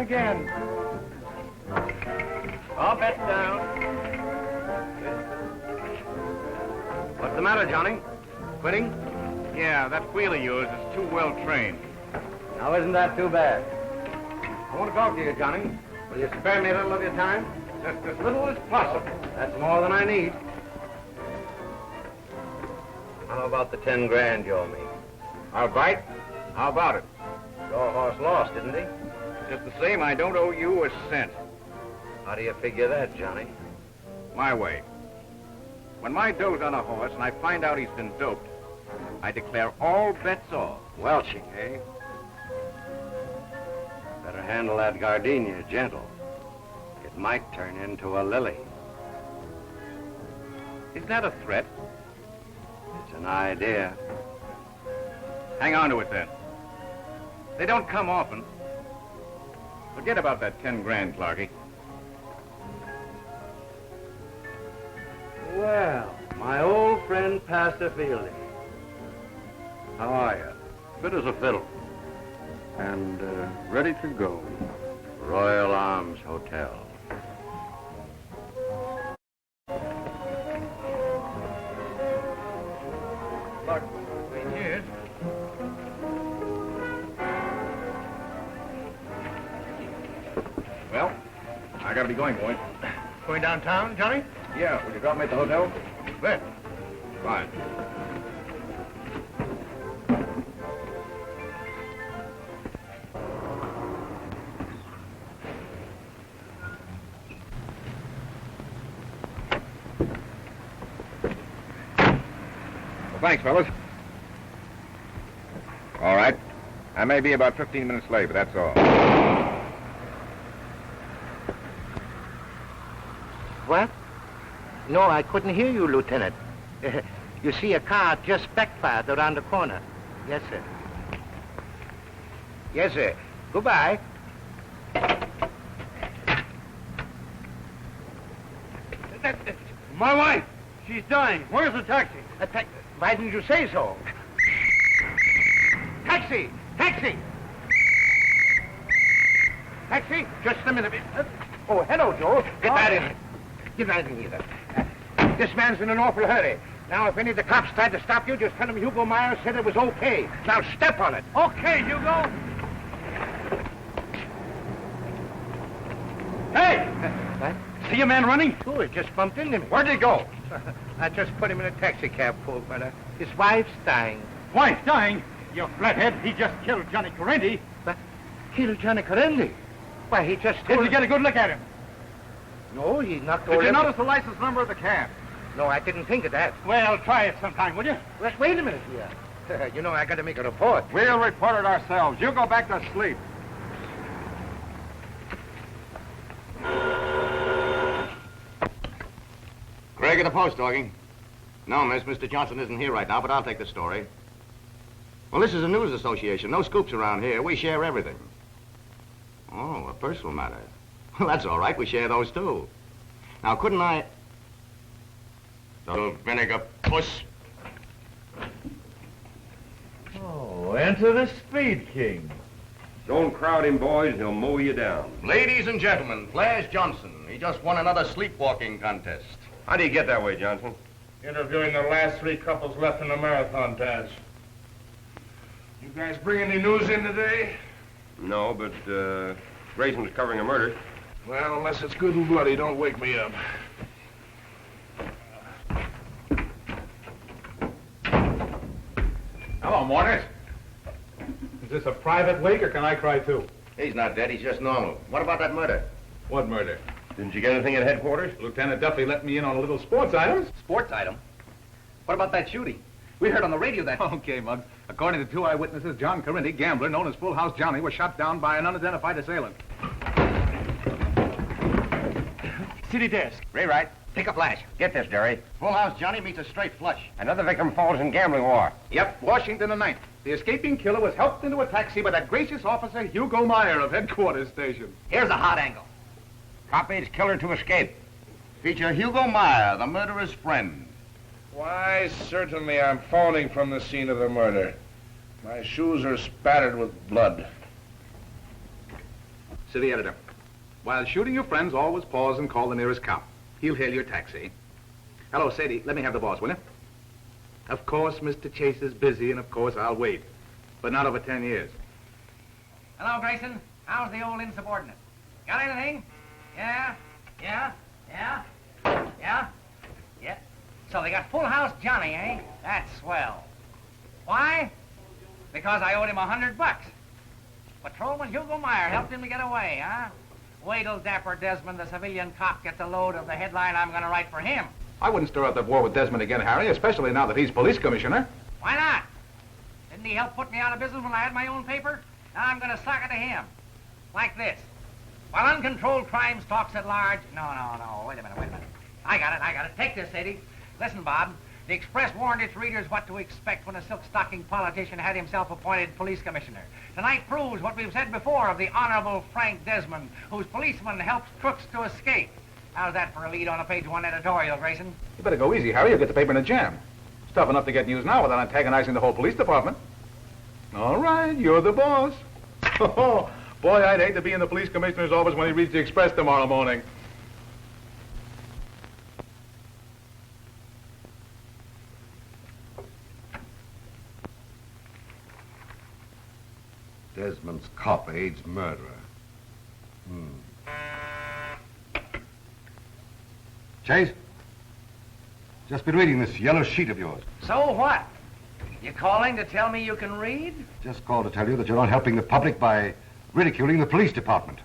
again. All bets down. What's the matter, Johnny? Quitting? Yeah, that wheel of yours is too well trained. Now, isn't that too bad? I want to talk to you, Johnny. Will you spare me a little of your time? Just as little as possible. That's more than I need. How about the 10 grand you owe me? I'll bite. How about it? Your horse lost, didn't he? Just the same, I don't owe you a cent. How do you figure that, Johnny? My way. When my dough's on a horse and I find out he's been doped, I declare all bets off. Welching, eh? Better handle that gardenia gentle. It might turn into a lily. Is that a threat? It's an idea. Hang on to it, then. They don't come often. Forget about that 10 grand, Clarky. Well, my old friend Pastor Fielding. How are you? Fit as a fiddle. And ready to go. Royal Arms Hotel. Look, cheers. Well, I gotta be going, boys. Going downtown, Johnny? Yeah, will you drop me at the hotel? Bet. Fine. Well, thanks, fellas. All right. I may be about 15 minutes late, but that's all. What? No, I couldn't hear you, Lieutenant. You see, a car just backfired around the corner. Yes, sir. Yes, sir. Goodbye. My wife. She's dying. Where's the taxi? Why didn't you say so? Taxi! Taxi! Taxi! Just a minute. Oh, hello, Joe. Get that in. Get that in here. This man's in an awful hurry. Now, if any of the cops tried to stop you, just tell them Hugo Myers said it was okay. Now, step on it. Okay, Hugo. Hey! What? See a man running? Oh, he just bumped into me. Where'd he go? I just put him in a taxi cab, poor fella. His wife's dying. Wife dying? You flathead, he just killed Johnny Correnti. What? Killed Johnny Correnti? Why, he just told... Did you get a good look at him? No, he knocked over... Did you notice the license number of the cab? No, I didn't think of that. Well, try it sometime, will you? Wait a minute here. You know, I got to make a report. We'll report it ourselves. You go back to sleep. Craig at the post, Doggy. No, miss, Mr. Johnson isn't here right now, but I'll take the story. Well, this is a news association. No scoops around here. We share everything. Oh, a personal matter. Well, that's all right. We share those, too. Now, couldn't I... Little vinegar puss. Oh, enter the Speed King. Don't crowd him, boys. He'll mow you down. Ladies and gentlemen, Flash Johnson. He just won another sleepwalking contest. How do you get that way, Johnson? Interviewing the last 3 couples left in the marathon dance. You guys bring any news in today? No, but Grayson's covering a murder. Well, unless it's good and bloody, don't wake me up. Hello, Morris. Is this a private wake, or can I cry, too? He's not dead. He's just normal. What about that murder? What murder? Didn't you get anything at headquarters? Lieutenant Duffy let me in on a little sports item. Sports item? What about that shooting? We heard on the radio that... Okay, Muggs. According to 2 eyewitnesses, John Correnti, gambler known as Full House Johnny, was shot down by an unidentified assailant. City desk. Ray Wright, take a flash. Get this, Jerry. Full House Johnny meets a straight flush. Another victim falls in gambling war. Yep, Washington the 9th. The escaping killer was helped into a taxi by that gracious officer, Hugo Meyer of Headquarters Station. Here's a hot angle. Cop aids killer to escape. Feature Hugo Meyer, the murderer's friend. Why, certainly I'm phoning from the scene of the murder. My shoes are spattered with blood. City editor. While shooting your friends, always pause and call the nearest cop. He'll hail your taxi. Hello, Sadie. Let me have the boss, will you? Of course, Mr. Chase is busy, and of course I'll wait. But not over 10 years. Hello, Grayson. How's the old insubordinate? Got anything? Yeah? So they got Full House Johnny, eh? That's swell. Why? Because I owed him $100. Patrolman Hugo Meyer helped him to get away, huh? Wait till Dapper Desmond, the civilian cop, gets a load of the headline I'm going to write for him. I wouldn't stir up that war with Desmond again, Harry, especially now that he's police commissioner. Why not? Didn't he help put me out of business when I had my own paper? Now I'm going to sock it to him. Like this. While uncontrolled crime stalks at large... No. Wait a minute. I got it. Take this, Sadie. Listen, Bob. The Express warned its readers what to expect when a silk-stocking politician had himself appointed police commissioner. Tonight proves what we've said before of the Honorable Frank Desmond, whose policeman helps crooks to escape. How's that for a lead on a page 1 editorial, Grayson? You better go easy, Harry. You'll get the paper in a jam. It's tough enough to get news now without antagonizing the whole police department. All right, you're the boss. Oh, boy, I'd hate to be in the police commissioner's office when he reads the Express tomorrow morning. Desmond's cop aids murderer. Chase? Just been reading this yellow sheet of yours. So what? You calling to tell me you can read? Just called to tell you that you're not helping the public by ridiculing the police department.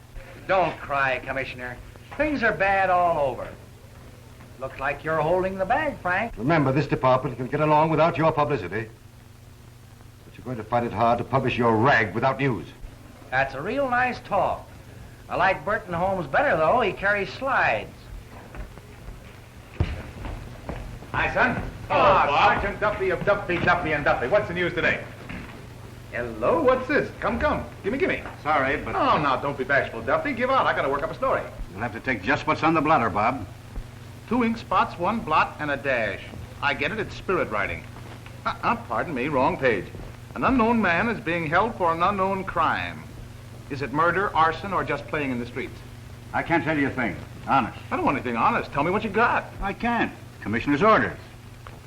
Don't cry, Commissioner. Things are bad all over. Looks like you're holding the bag, Frank. Remember, this department can get along without your publicity. But you're going to find it hard to publish your rag without news. That's a real nice talk. I like Burton Holmes better, though. He carries slides. Hi, son. Sergeant Duffy of Duffy, and Duffy. What's the news today? Hello, what's this? Come. Gimme. Sorry, but Oh, now, don't be bashful, Duffy. Give out. I gotta work up a story. you'll have to take just what's on the blotter, Bob. 2 ink spots, 1 blot, and a dash. I get it. It's spirit writing. Pardon me. Wrong page. An unknown man is being held for an unknown crime. Is it murder, arson, or just playing in the streets? I can't tell you a thing. Honest. I don't want anything honest. Tell me what you got. I can't. Commissioner's orders.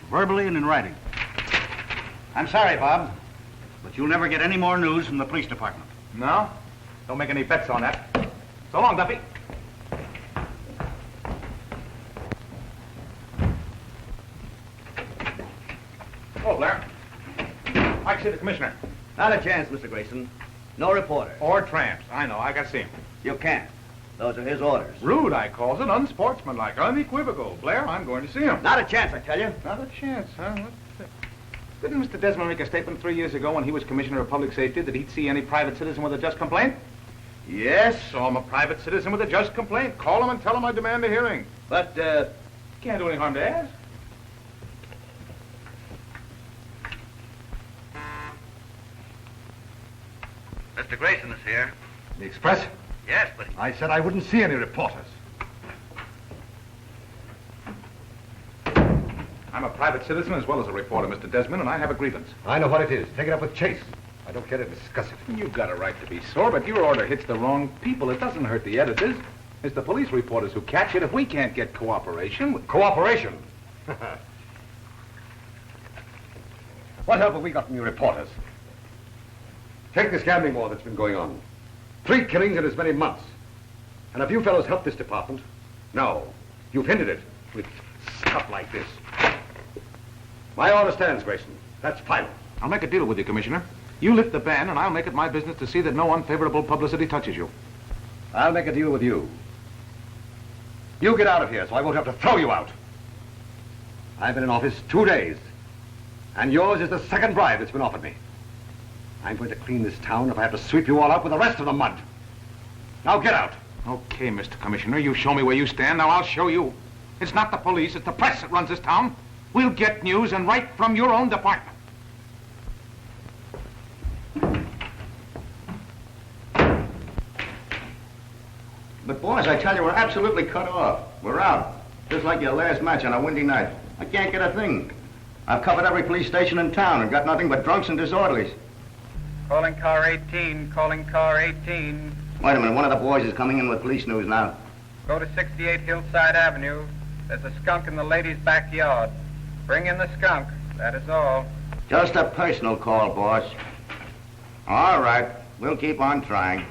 Verbally and in writing. I'm sorry, Bob, but you'll never get any more news from the police department. No? Don't make any bets on that. So long, Duffy. Oh, Blair. I can see the commissioner. Not a chance, Mr. Grayson. No reporter. Or tramps. I know. I got to see him. You can't. Those are his orders. Rude, I calls it. Unsportsmanlike. Unequivocal. Blair, I'm going to see him. Not a chance, I tell you. Not a chance, huh? Didn't Mr. Desmond make a statement 3 years ago when he was Commissioner of Public Safety that he'd see any private citizen with a just complaint? Yes, so I'm a private citizen with a just complaint. Call him and tell him I demand a hearing. But, Can't do any harm to ask. Mr. Grayson is here. The Express? Yes, but... I said I wouldn't see any reporters. I'm a private citizen as well as a reporter, Mr. Desmond, and I have a grievance. I know what it is. Take it up with Chase. I don't care to discuss it. You've got a right to be sore, but your order hits the wrong people. It doesn't hurt the editors. It's the police reporters who catch it. If we can't get cooperation... Cooperation? What help have we got from you reporters? Take this gambling war that's been going on. 3 killings in as many months. And have you fellows helped this department? No. You've hindered it with stuff like this. My order stands, Grayson. That's final. I'll make a deal with you, Commissioner. You lift the ban, and I'll make it my business to see that no unfavorable publicity touches you. I'll make a deal with you. You get out of here so I won't have to throw you out. I've been in office 2 days, and yours is the second bribe that's been offered me. I'm going to clean this town if I have to sweep you all out with the rest of the mud. Now get out. Okay, Mr. Commissioner, you show me where you stand. Now I'll show you. It's not the police, it's the press that runs this town. We'll get news and right from your own department. But, boys, I tell you, we're absolutely cut off. We're out. Just like your last match on a windy night. I can't get a thing. I've covered every police station in town and got nothing but drunks and disorderlies. Calling car 18, calling car 18. Wait a minute, one of the boys is coming in with police news now. Go to 68 Hillside Avenue. There's a skunk in the lady's backyard. Bring in the skunk, that is all. Just a personal call, boss. All right, we'll keep on trying.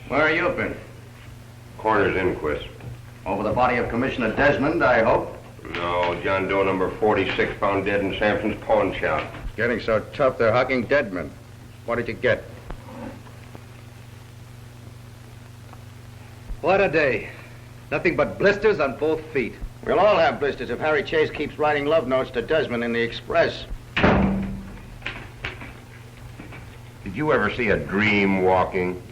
Where have you been? Coroner's inquest. Over the body of Commissioner Desmond, I hope. No, John Doe number 46 found dead in Sampson's pawn shop. Getting so tough they're hucking dead men. What did you get? What a day. Nothing but blisters on both feet. We'll all have blisters if Harry Chase keeps writing love notes to Desmond in the Express. Did you ever see a dream walking?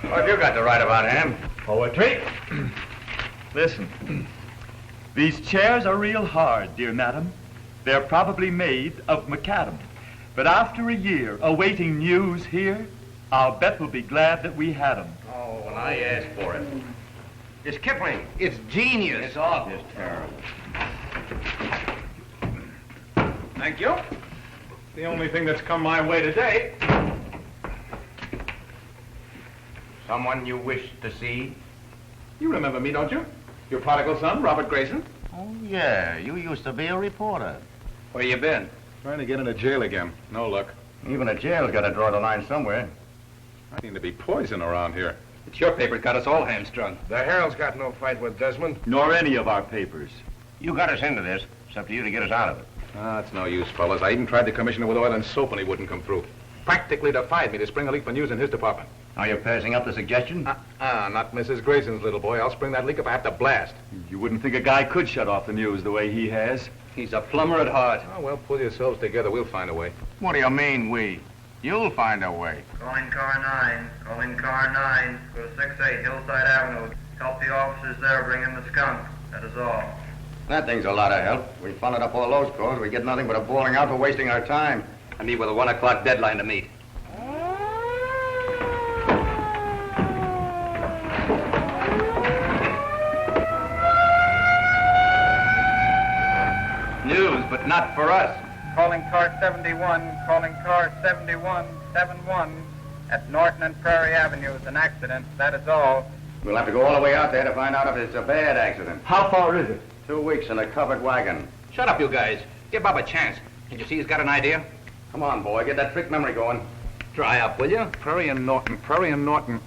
What have you got to write about him? Poetry. Listen. These chairs are real hard, dear madam. They're probably made of macadam. But after a year awaiting news here, I'll bet we'll be glad that we had 'em. Oh, well, I asked for it. It's Kipling. It's genius. It's awful. It's terrible. Thank you. The only thing that's come my way today. Someone you wish to see? You remember me, don't you? Your prodigal son, Robert Grayson. Oh, yeah. You used to be a reporter. Where you been? Trying to get into jail again. No luck. Even a jail's got to draw the line somewhere. I seem to be poison around here. It's your paper got us all hamstrung. The Herald's got no fight with Desmond. Nor any of our papers. You got us into this. It's up to you to get us out of it. Ah, it's no use, fellas. I even tried the commissioner with oil and soap and he wouldn't come through. Practically defied me to spring a leak for news in his department. Are you passing up the suggestion? Not Mrs. Grayson's little boy. I'll spring that leak if I have to blast. You wouldn't think a guy could shut off the news the way he has. He's a plumber at heart. Oh, well, pull yourselves together. We'll find a way. What do you mean, we? You'll find a way. Calling car 9. Calling car 9. Go to 68 Hillside Avenue. Help the officers there bring in the skunk. That is all. That thing's a lot of help. We followed up all those calls. We get nothing but a bawling out for wasting our time. And me with a 1 o'clock deadline to meet. News, but not for us. Calling car 71. Calling car 7171. At Norton and Prairie Avenues, an accident. That is all. We'll have to go all the way out there to find out if it's a bad accident. How far is it? 2 weeks in a covered wagon. Shut up, you guys. Give Bob a chance. Can't you see he's got an idea? Come on, boy. Get that trick memory going. Dry up, will you? Prairie and Norton. Prairie and Norton.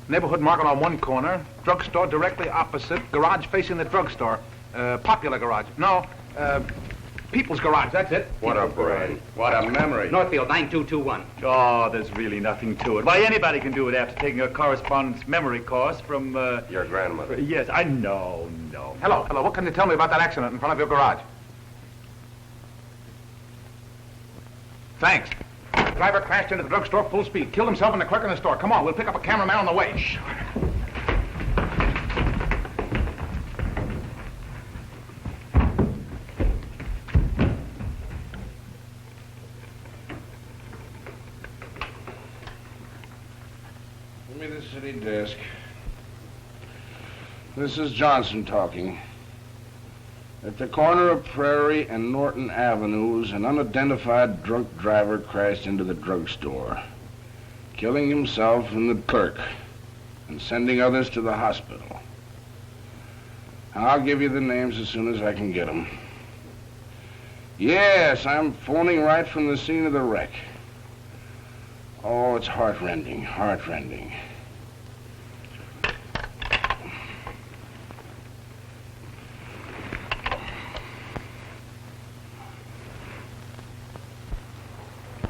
Neighborhood market on one corner. Drugstore directly opposite. Garage facing the drugstore. Popular garage. No, People's Garage. That's it. What a brain. What a memory. Northfield, 9221. Oh, there's really nothing to it. Why, anybody can do it after taking a correspondence memory course from, Your grandmother. Yes, I know. Hello. What can you tell me about that accident in front of your garage? Thanks. Driver crashed into the drugstore full speed. Killed himself in the clerk in the store. Come on, we'll pick up a cameraman on the way. Shh. Give me the city desk. This is Johnson talking. At the corner of Prairie and Norton Avenues, an unidentified drunk driver crashed into the drugstore, killing himself and the clerk, and sending others to the hospital. I'll give you the names as soon as I can get them. Yes, I'm phoning right from the scene of the wreck. Oh, it's heartrending.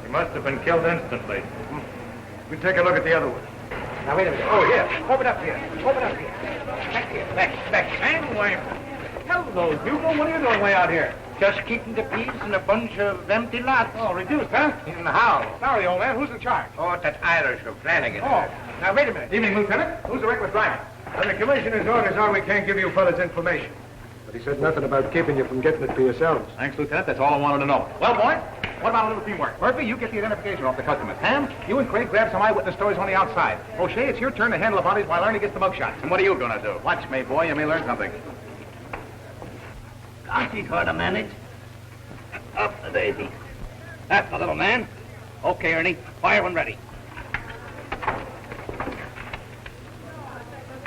He must have been killed instantly. We take a look at the other one. Now, wait a minute. Oh, here. Open up here. Back here. Back. Hang away. Hello, Hugo. What are you doing way out here? Just keeping the peas in a bunch of empty lots. Oh, reduced, huh? In the house. Sorry, old man. Who's in charge? Oh, that Irish of Flanagan. Oh, now, wait a minute. Evening, Lieutenant. Who's the reckless driver? Well, the commissioner's orders are we can't give you fellas information. But he said nothing about keeping you from getting it for yourselves. Thanks, Lieutenant. That's all I wanted to know. Well, boys, what about a little teamwork? Murphy, you get the identification off the customers. Ham, you and Craig grab some eyewitness stories on the outside. O'Shea, it's your turn to handle the bodies while Ernie gets the mugshots. And what are you going to do? Watch me, boy. You may learn something. donkey for the minute. Up the baby. That's the little man. Okay, Ernie. Fire when ready.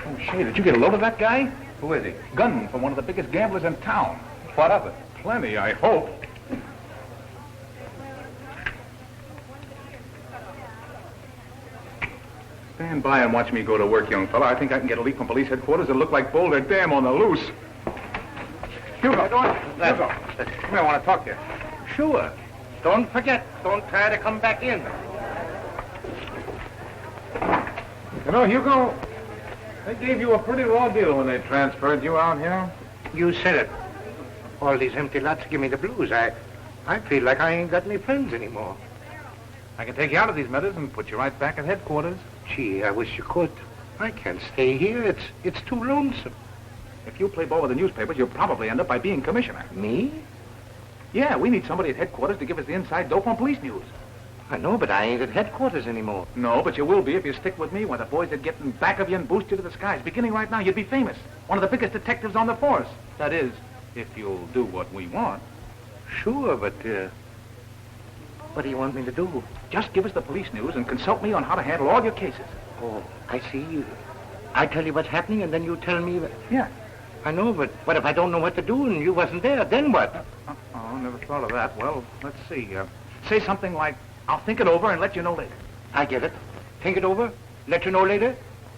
Oh, Shay, did you get a load of that guy? Who is he? Gunman from one of the biggest gamblers in town. What of it? Plenty, I hope. Stand by and watch me go to work, young fella. I think I can get a leak from police headquarters that'll look like Boulder Dam on the loose. Hugo, Hugo, come here, I want to talk to you. Sure. Don't forget, don't try to come back in. You know, Hugo, they gave you a pretty raw deal when they transferred you out here. You said it. All these empty lots give me the blues. I feel like I ain't got any friends anymore. I can take you out of these matters and put you right back at headquarters. Gee, I wish you could. I can't stay here. It's too lonesome. If you play ball with the newspapers, you'll probably end up by being commissioner. Me? Yeah, we need somebody at headquarters to give us the inside dope on police news. I know, but I ain't at headquarters anymore. No, but you will be if you stick with me when the boys are getting back of you and boost you to the skies. Beginning right now, you'd be famous. One of the biggest detectives on the force. That is, if you'll do what we want. Sure, but, what do you want me to do? Just give us the police news and consult me on how to handle all your cases. Oh, I see. I tell you what's happening, and then you tell me... Yeah. I know, but what if I don't know what to do and you wasn't there? Then what? Oh, never thought of that. Well, let's see. Say something like, I'll think it over and let you know later. I get it. Think it over, let you know later.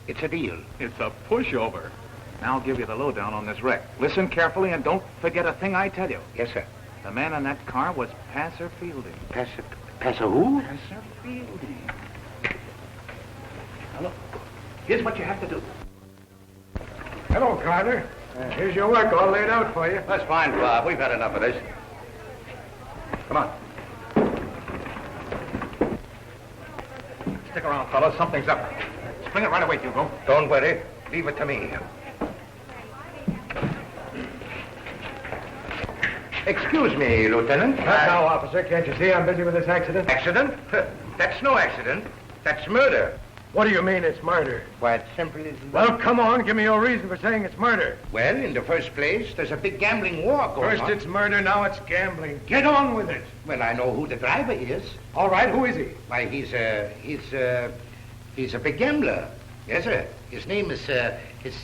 It's a deal. It's a pushover. Now I'll give you the lowdown on this wreck. Listen carefully and don't forget a thing I tell you. Yes, sir. The man in that car was Passer Fielding. Passer who? Passer Fielding. Now look, here's what you have to do. Hello, Carter. Here's your work all laid out for you. That's fine, Bob. We've had enough of this. Come on. Stick around, fellas. Something's up. Spring it right away, Hugo. Don't worry. Leave it to me. Excuse me, Lieutenant. Now, officer, can't you see I'm busy with this accident? Accident? That's no accident. That's murder. What do you mean it's murder? Why, it's simple as... Well, come on, give me your reason for saying it's murder. Well, in the first place, there's a big gambling war going First on. it's murder, now it's gambling. Get on with it. Well, I know who the driver is. All right, who is he? Why, he's a big gambler. Yes, sir. His name is, it's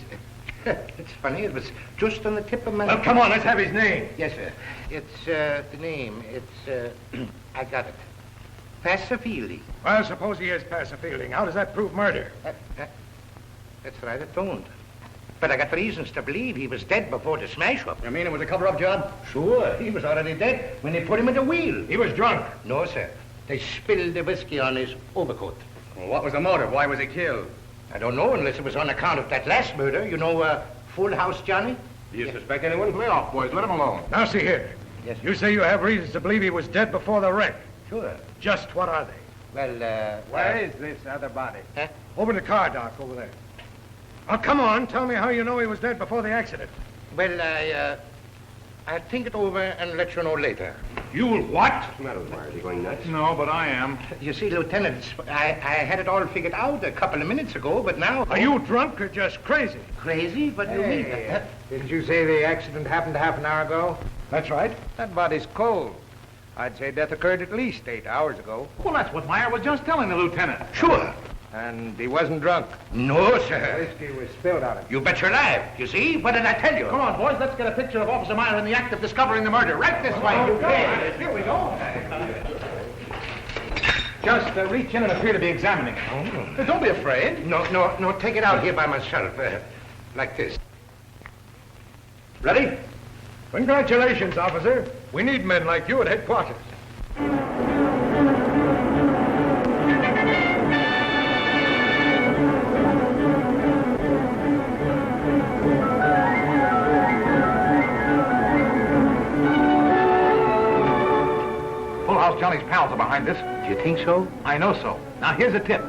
funny, it was just on the tip of my... Well, come on, let's have his name. Yes, sir. It's, the name, it's, I got it. Passer Fielding. Well, suppose he is Passer Fielding. How does that prove murder? That's right, it don't. But I got reasons to believe he was dead before the smash-up. You mean it was a cover-up job? Sure, he was already dead when they put him in the wheel. He was drunk. No, sir. They spilled the whiskey on his overcoat. Well, what was the motive? Why was he killed? I don't know unless it was on account of that last murder. You know, Full House Johnny? Do you suspect anyone? Lay off, boys. Let him alone. Now, see here. Yes, You say you have reasons to believe he was dead before the wreck. Sure. Just what are they? Well, Where is this other body? Huh? Over in the car, Doc, over there. Oh, come on. Tell me how you know he was dead before the accident. Well, I'll think it over and let you know later. You'll what? What's the matter with Myers? Is he going nuts? No, but I am. You see, Lieutenant, I had it all figured out a couple of minutes ago, but now... Are you drunk or just crazy? Crazy? But you mean... Didn't you say the accident happened half an hour ago? That's right. That body's cold. I'd say death occurred at least 8 hours ago. Well, that's what Meyer was just telling the lieutenant. Sure. And he wasn't drunk. No, sir. Whiskey was spilled on him. You bet your life. You see? What did I tell you? Come on, boys. Let's get a picture of Officer Meyer in the act of discovering the murder. Right this way. Okay. Here we go. Just reach in and appear to be examining. Oh. Don't be afraid. No, take it out here by myself. Like this. Ready? Congratulations, officer. We need men like you at headquarters. Full House Johnny's pals are behind this. Do you think so? I know so. Now, here's a tip.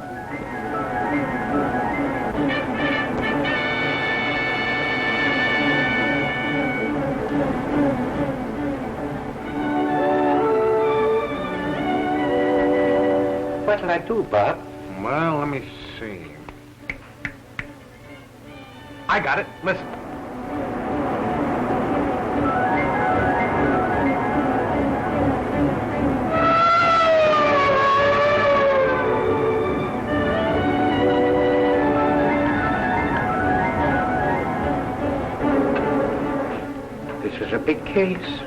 What'll I do, Bob? Well, let me see. I got it. Listen. case.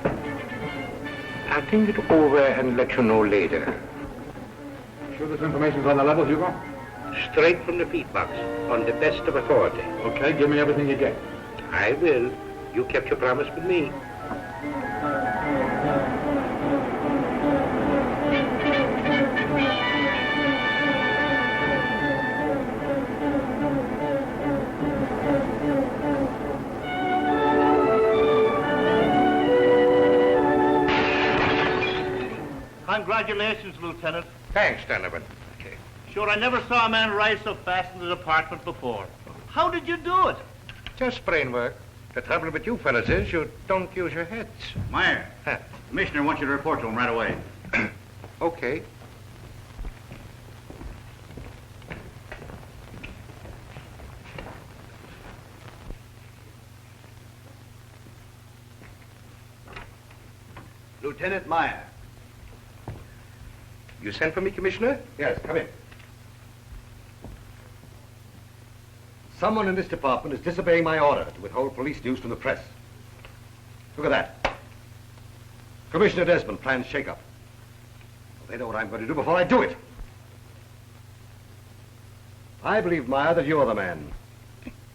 I'll think it over and let you know later. Sure this information's on the level, Hugo? Straight from the feed box, on the best of authority. Okay, give me everything you get. I will. You kept your promise with me. Congratulations, Lieutenant. Thanks, Donovan. Sure, I never saw a man rise so fast in the department before. How did you do it? Just brain work. The trouble with you fellas is you don't use your heads. Meyer, Commissioner wants you to report to him right away. Okay. Lieutenant Meyer. You sent for me, Commissioner? Yes, come in. Someone in this department is disobeying my order to withhold police news from the press. Look at that. Commissioner Desmond plans shake-up. Well, they know what I'm going to do before I do it. I believe, Meyer, that you're the man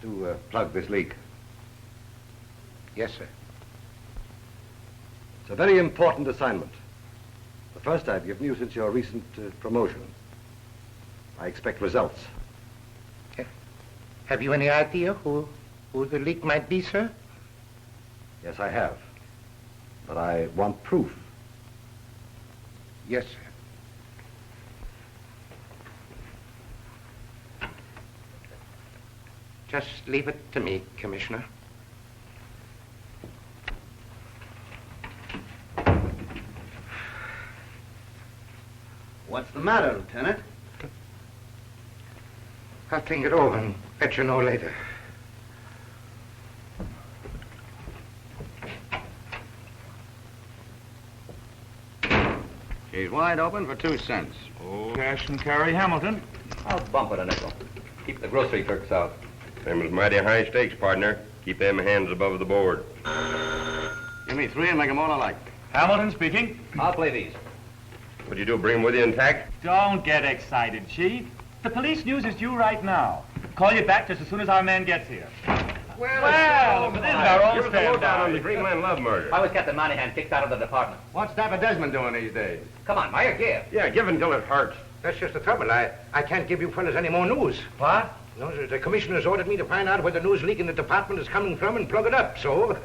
to plug this leak. Yes, sir. It's a very important assignment. The first I've given you since your recent promotion. I expect results. Have you any idea who the leak might be, sir? Yes, I have. But I want proof. Yes, sir. Just leave it to me, Commissioner. What's the matter, Lieutenant? I'll think it over and let you know later. She's wide open for 2 cents. Oh, cash and carry Hamilton. I'll bump it a nickel. Keep the grocery clerks out. Them was mighty high stakes, partner. Keep them hands above the board. Give me 3 and make 'em all alike. Hamilton speaking. I'll play these. What'd you do, bring 'em with you intact? Don't get excited, Chief. The police news is due right now. Call you back just as soon as our man gets here. Well, this is our own Give us the lowdown on the stand. Greenland love murder. Why was Captain Monahan kicked out of the department? What's Dapper Desmond doing these days? Come on, Meyer, give. Yeah, give until it hurts. That's just the trouble. I can't give you fellas any more news. What? No, the commissioner's ordered me to find out where the news leak in the department is coming from and plug it up. So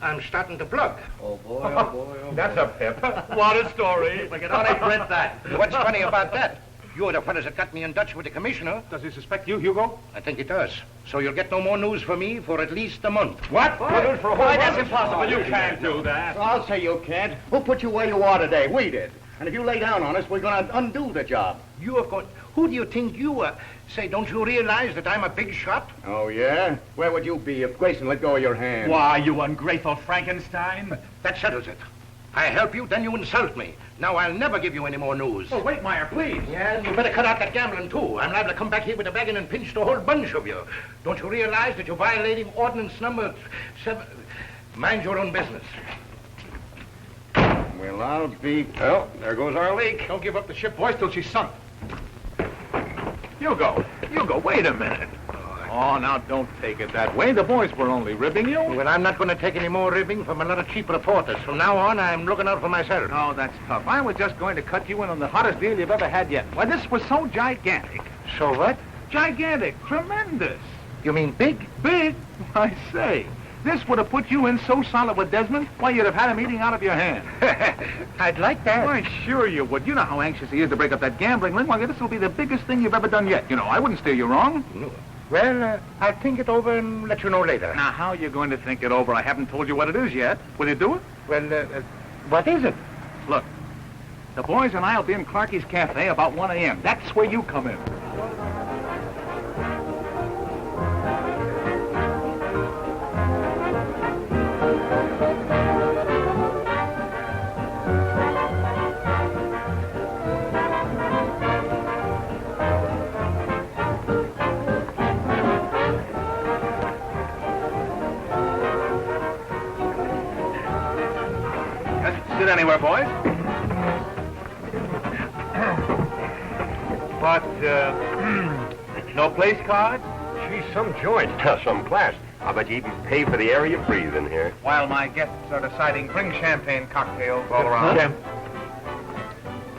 I'm starting to plug. Oh, boy, oh, boy, oh, boy. That's a pip. What a story. We can only print that. What's funny about that? You're the fellas that got me in Dutch with the commissioner. Does he suspect you, Hugo? I think he does. So you'll get no more news from me for at least a month. What? News for a whole Why, month? that's impossible. You can't do that. I'll say you can't. Who put you where you are today? We did. And if you lay down on us, we're going to undo the job. You have got... Who do you think you are? Say, don't you realize that I'm a big shot? Oh, yeah? Where would you be if Grayson let go of your hand? Why, you ungrateful Frankenstein. That settles it. I help you, then you insult me. Now I'll never give you any more news. Oh, wait, Meyer, please. Yeah, and you better cut out that gambling, too. I'm liable to come back here with a wagon and pinch the whole bunch of you. Don't you realize that you're violating ordinance number 7... Mind your own business. Well, I'll be... Well, there goes our leak. Don't give up the ship, boys, till she's sunk. Hugo, wait a minute. Oh, now don't take it that way. The boys were only ribbing you. Well, I'm not going to take any more ribbing from a lot of cheap reporters. From now on, I'm looking out for myself. Oh, that's tough. I was just going to cut you in on the hottest deal you've ever had yet. Why, this was so gigantic. So what? Gigantic. Tremendous. You mean big? Big? I say. This would have put you in so solid with Desmond, why, you'd have had him eating out of your hand. I'd like that. Why, sure you would. You know how anxious he is to break up that gambling ring. Why, this will be the biggest thing you've ever done yet. You know, I wouldn't steer you wrong. No. Well, I'll think it over and let you know later. Now, how are you going to think it over? I haven't told you what it is yet. Will you do it? Well, what is it? Look, the boys and I will be in Clarky's Cafe about 1 a.m. That's where you come in. anywhere, boys. But, no place cards? She's some joint. Some class. I bet you even pay for the air you breathe in here. While my guests are deciding, bring champagne cocktails all around.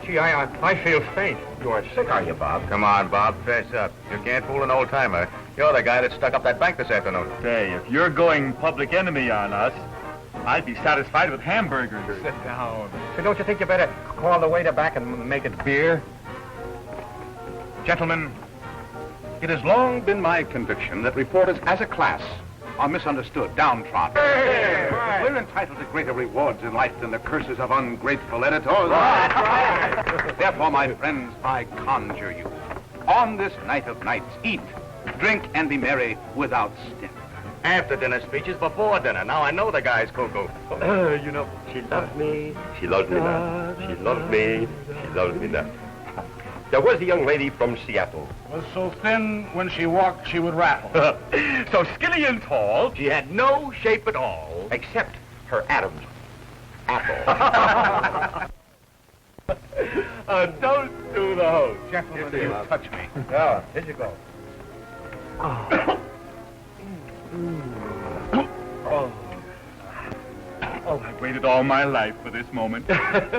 Gee, I feel faint. You are sick, are you, Bob? Come on, Bob, fess up. You can't fool an old-timer. You're the guy that stuck up that bank this afternoon. Say, if you're going public enemy on us, I'd be satisfied with hamburgers. Sit down. So don't you think you better call the waiter back and make it beer? Gentlemen, it has long been my conviction that reporters as a class are misunderstood, downtrodden. We're entitled to greater rewards in life than the curses of ungrateful editors. Therefore, my friends, I conjure you, on this night of nights, eat, drink, and be merry without stint. After dinner speeches, before dinner. Now I know the guy's cuckoo. You know, she loves me. She loves me now. She loves me. She loves me now. There was a young lady from Seattle. Was so thin, when she walked, she would rattle. So skinny and tall. She had no shape at all. Except her Adam's apple. Don't do the host. Gentlemen, you touch me. Yeah, here you go. Oh, I've waited all my life for this moment. Caviar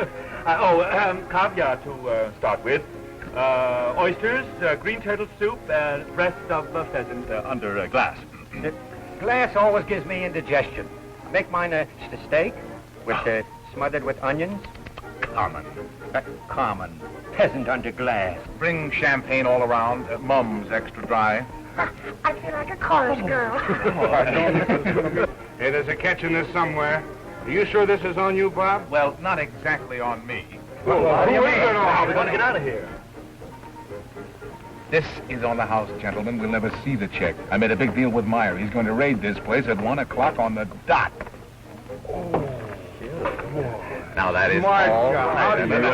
to start with. Oysters, green turtle soup, and breast of pheasant under glass. Glass always gives me indigestion. Make mine a steak with smothered with onions. Common. Common. Peasant under glass. Bring champagne all around, mums extra dry. I feel like a chorus girl. Hey, there's a catch in this somewhere. Are you sure this is on you, Bob? Well, not exactly on me. Who is it on? How are we going to get out of here? This is on the house, gentlemen. We'll never see the check. I made a big deal with Meyer. He's going to raid this place at 1 o'clock on the dot. Now that is My all. God. How do you know?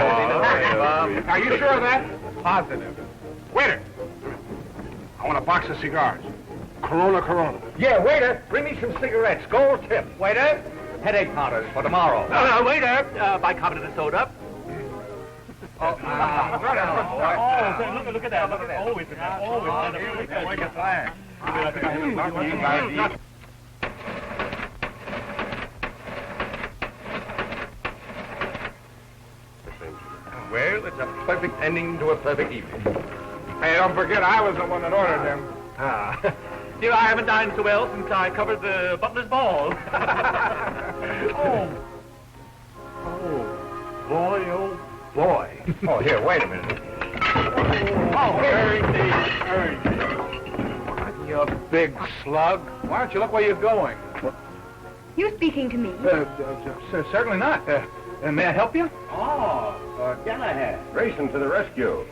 Are you sure of that? Positive. Waiter. I want a box of cigars. Corona. Yeah, waiter, bring me some cigarettes. Gold tip. Waiter, Headache powders for tomorrow. No, waiter. Bicarbonate of soda. Look at that. Always. Well, it's a perfect ending to a perfect evening. Hey, don't forget, I was the one that ordered them. Dear, I haven't dined so well since I covered the butler's ball. Boy. Oh, here, wait a minute. You big slug. Why don't you look where you're going? You speaking to me? Certainly not. May I help you? Galahad. Racing to the rescue.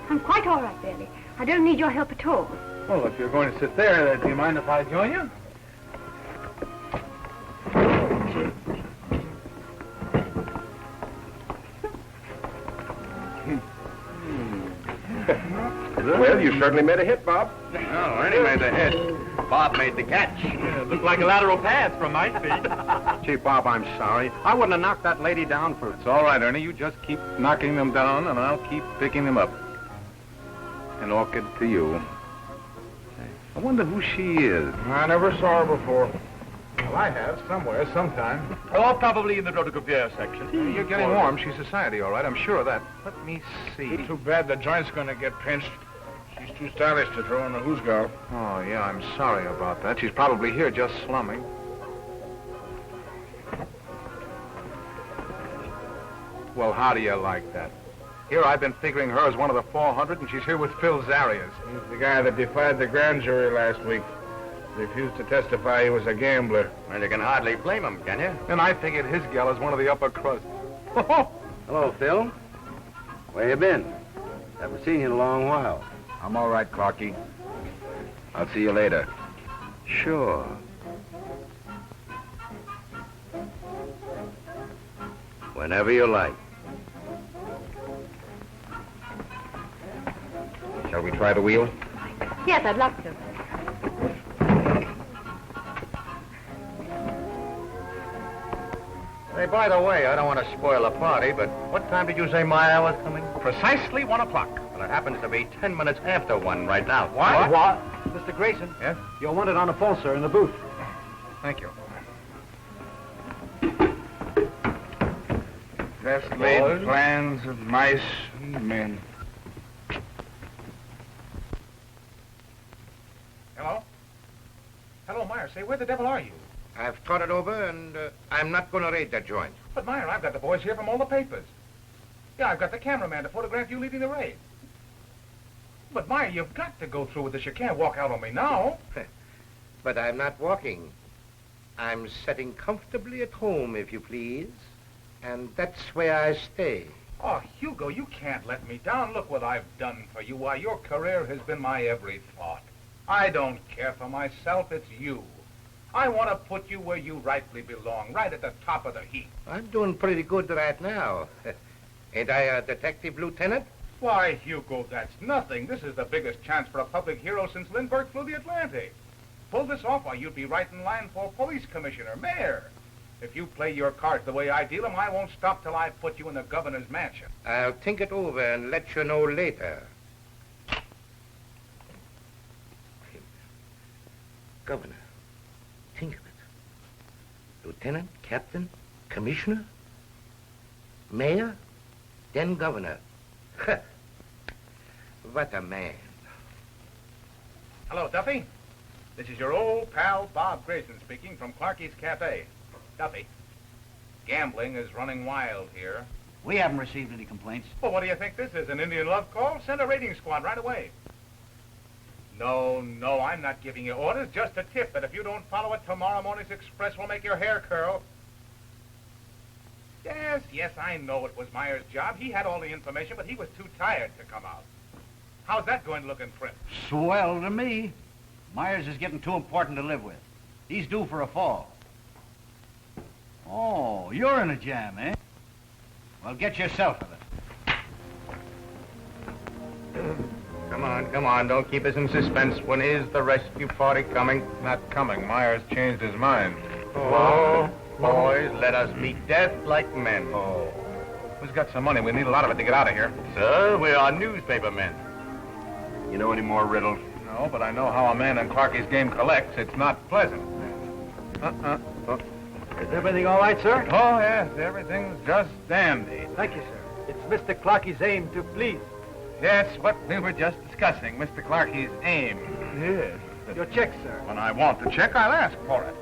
I'm quite all right, Bailey. I don't need your help at all. Well, if you're going to sit there, do you mind if I join you? Well, you certainly made a hit, Bob. No, Ernie made the hit. Bob made the catch. Looked like a lateral pass from my speed. Gee, Bob, I'm sorry. I wouldn't have knocked that lady down for... It's all right, Ernie. You just keep knocking them down, and I'll keep picking them up. An orchid to you. I wonder who she is. I never saw her before. Well, I have, somewhere, sometime. Oh, probably in the Rotogravure section. You're getting warm. She's society, all right. I'm sure of that. Let me see. Too bad the joint's gonna get pinched. She's too stylish to throw in the hoosgow. Oh, yeah, I'm sorry about that. She's probably here just slumming. Well, how do you like that? Here I've been figuring her as one of the 400, and she's here with Phil Zarias. He's the guy that defied the grand jury last week. Refused to testify he was a gambler. And you can hardly blame him, can you? And I figured his gal is one of the upper crust. Hello, Phil. Where you been? Haven't seen you in a long while. I'm all right, Clarky. I'll see you later. Sure. Whenever you like. Shall we try the wheel? Yes, I'd love to. Hey, by the way, I don't want to spoil the party, but what time did you say my hour was coming? Precisely 1 o'clock. Well, it happens to be 10 minutes after 1 right now. What? Mr. Grayson? Yes? You're wanted on the phone, sir, in the booth. Thank you. Best laid plans of mice and men. Hello? Hello, Meyer. Say, where the devil are you? I've thought it over, and I'm not going to raid that joint. But, Meyer, I've got the boys here from all the papers. Yeah, I've got the cameraman to photograph you leading the raid. But, Meyer, you've got to go through with this. You can't walk out on me now. But I'm not walking. I'm sitting comfortably at home, if you please. And that's where I stay. Oh, Hugo, you can't let me down. Look what I've done for you. Why, your career has been my every thought. I don't care for myself. It's you. I want to put you where you rightly belong, right at the top of the heap. I'm doing pretty good right now. Ain't I a detective lieutenant? Why, Hugo, that's nothing. This is the biggest chance for a public hero since Lindbergh flew the Atlantic. Pull this off, why, you'd be right in line for police commissioner, mayor. If you play your cards the way I deal them, I won't stop till I put you in the governor's mansion. I'll think it over and let you know later. Governor, think of it. Lieutenant, captain, commissioner, mayor, then governor. What a man. Hello, Duffy. This is your old pal, Bob Grayson, speaking from Clarky's Cafe. Duffy, gambling is running wild here. We haven't received any complaints. Well, what do you think this is, an Indian love call? Send a raiding squad right away. No, I'm not giving you orders, just a tip that if you don't follow it, tomorrow morning's express will make your hair curl. Yes, I know it was Meyer's job. He had all the information, but he was too tired to come out. How's that going to look in print? Swell to me. Myers is getting too important to live with. He's due for a fall. Oh, you're in a jam, eh? Well, get yourself of it. Come on, don't keep us in suspense. When is the rescue party coming? Not coming. Myers changed his mind. Oh, boys, let us meet death like men. Oh. Who's got some money? We need a lot of it to get out of here. Sir, we are newspaper men. You know any more riddles? No, but I know how a man in Clarky's game collects. It's not pleasant. Is everything all right, sir? Oh, yes, everything's just dandy. Thank you, sir. It's Mr. Clarky's aim to please. Yes, what we were just discussing, Mr. Clarky's aim. Yes. Your check, sir. When I want the check, I'll ask for it.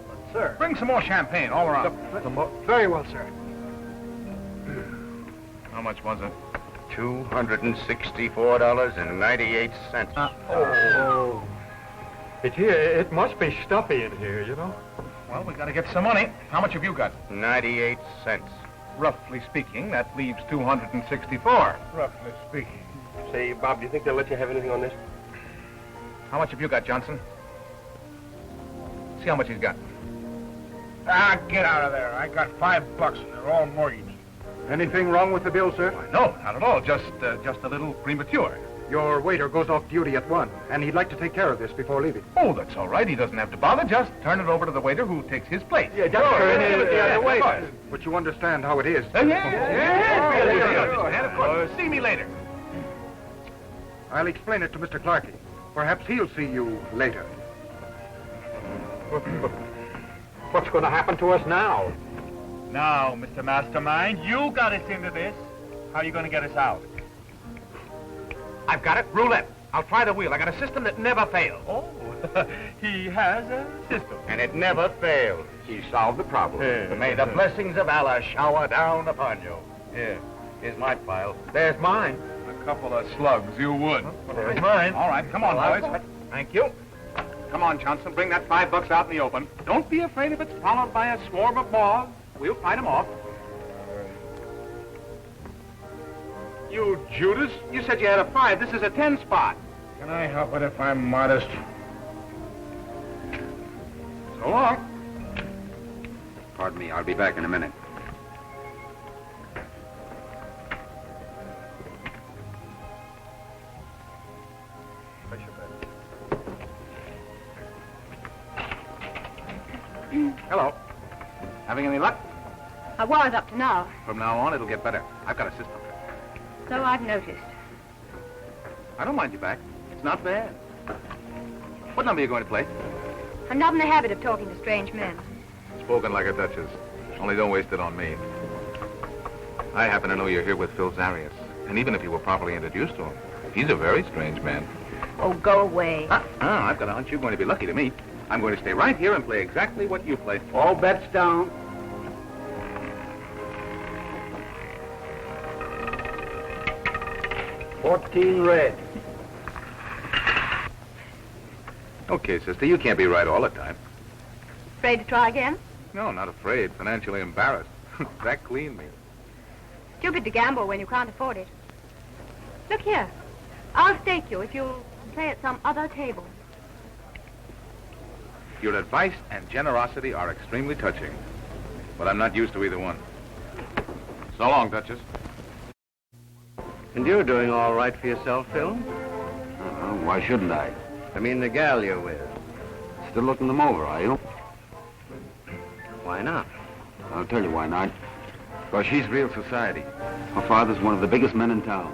But, sir... Bring some more champagne all around. Very well, sir. How much was it? $264.98. Oh. It must be stuffy in here, you know. Well, we got to get some money. How much have you got? 98 cents. Roughly speaking, that leaves 264. Roughly speaking. Say, Bob, do you think they'll let you have anything on this? How much have you got, Johnson? See how much he's got. Ah, get out of there. I got $5 and they're all mortgaged. Anything wrong with the bill, sir? Why, no, not at all. Just a little premature. Your waiter goes off duty at 1, and he'd like to take care of this before leaving. Oh, that's all right. He doesn't have to bother. Just turn it over to the waiter who takes his place. Yeah, just turn it to the other waiter. But you understand how it is. Yeah, of course. See me later. I'll explain it to Mr. Clarky. Perhaps he'll see you later. What's going to happen to us now? Now, Mr. Mastermind, you got us into this. How are you going to get us out? I've got it. Roulette. I'll try the wheel. I got a system that never fails. Oh, he has a system. And it never fails. He solved the problem. May the blessings of Allah shower down upon you. Here, here's my file. There's mine. A couple of slugs, you would. There's mine. All right, come on, boys. Thank you. Come on, Johnson. Bring that $5 out in the open. Don't be afraid if it's followed by a swarm of moths. We'll fight them off. You Judas, you said you had a 5. This is a 10 spot. Can I help it if I'm modest? So long. Pardon me, I'll be back in a minute. Hello. Having any luck? I was up to now. From now on, it'll get better. I've got a system. So I've noticed. I don't mind you back. It's not bad. What number are you going to play? I'm not in the habit of talking to strange men. Spoken like a duchess. Only don't waste it on me. I happen to know you're here with Phil Zarius. And even if you were properly introduced to him, he's a very strange man. Oh, go away. I've got a hunch you're going to be lucky to meet. I'm going to stay right here and play exactly what you play. All bets down. $14 red. Okay, sister, you can't be right all the time. Afraid to try again? No, not afraid. Financially embarrassed. That cleaned me. Stupid to gamble when you can't afford it. Look here. I'll stake you if you'll play at some other table. Your advice and generosity are extremely touching. But I'm not used to either one. So long, Duchess. And you're doing all right for yourself, Phil? Why shouldn't I? I mean the gal you're with. Still looking them over, are you? Why not? I'll tell you why not. Because she's real society. Her father's one of the biggest men in town.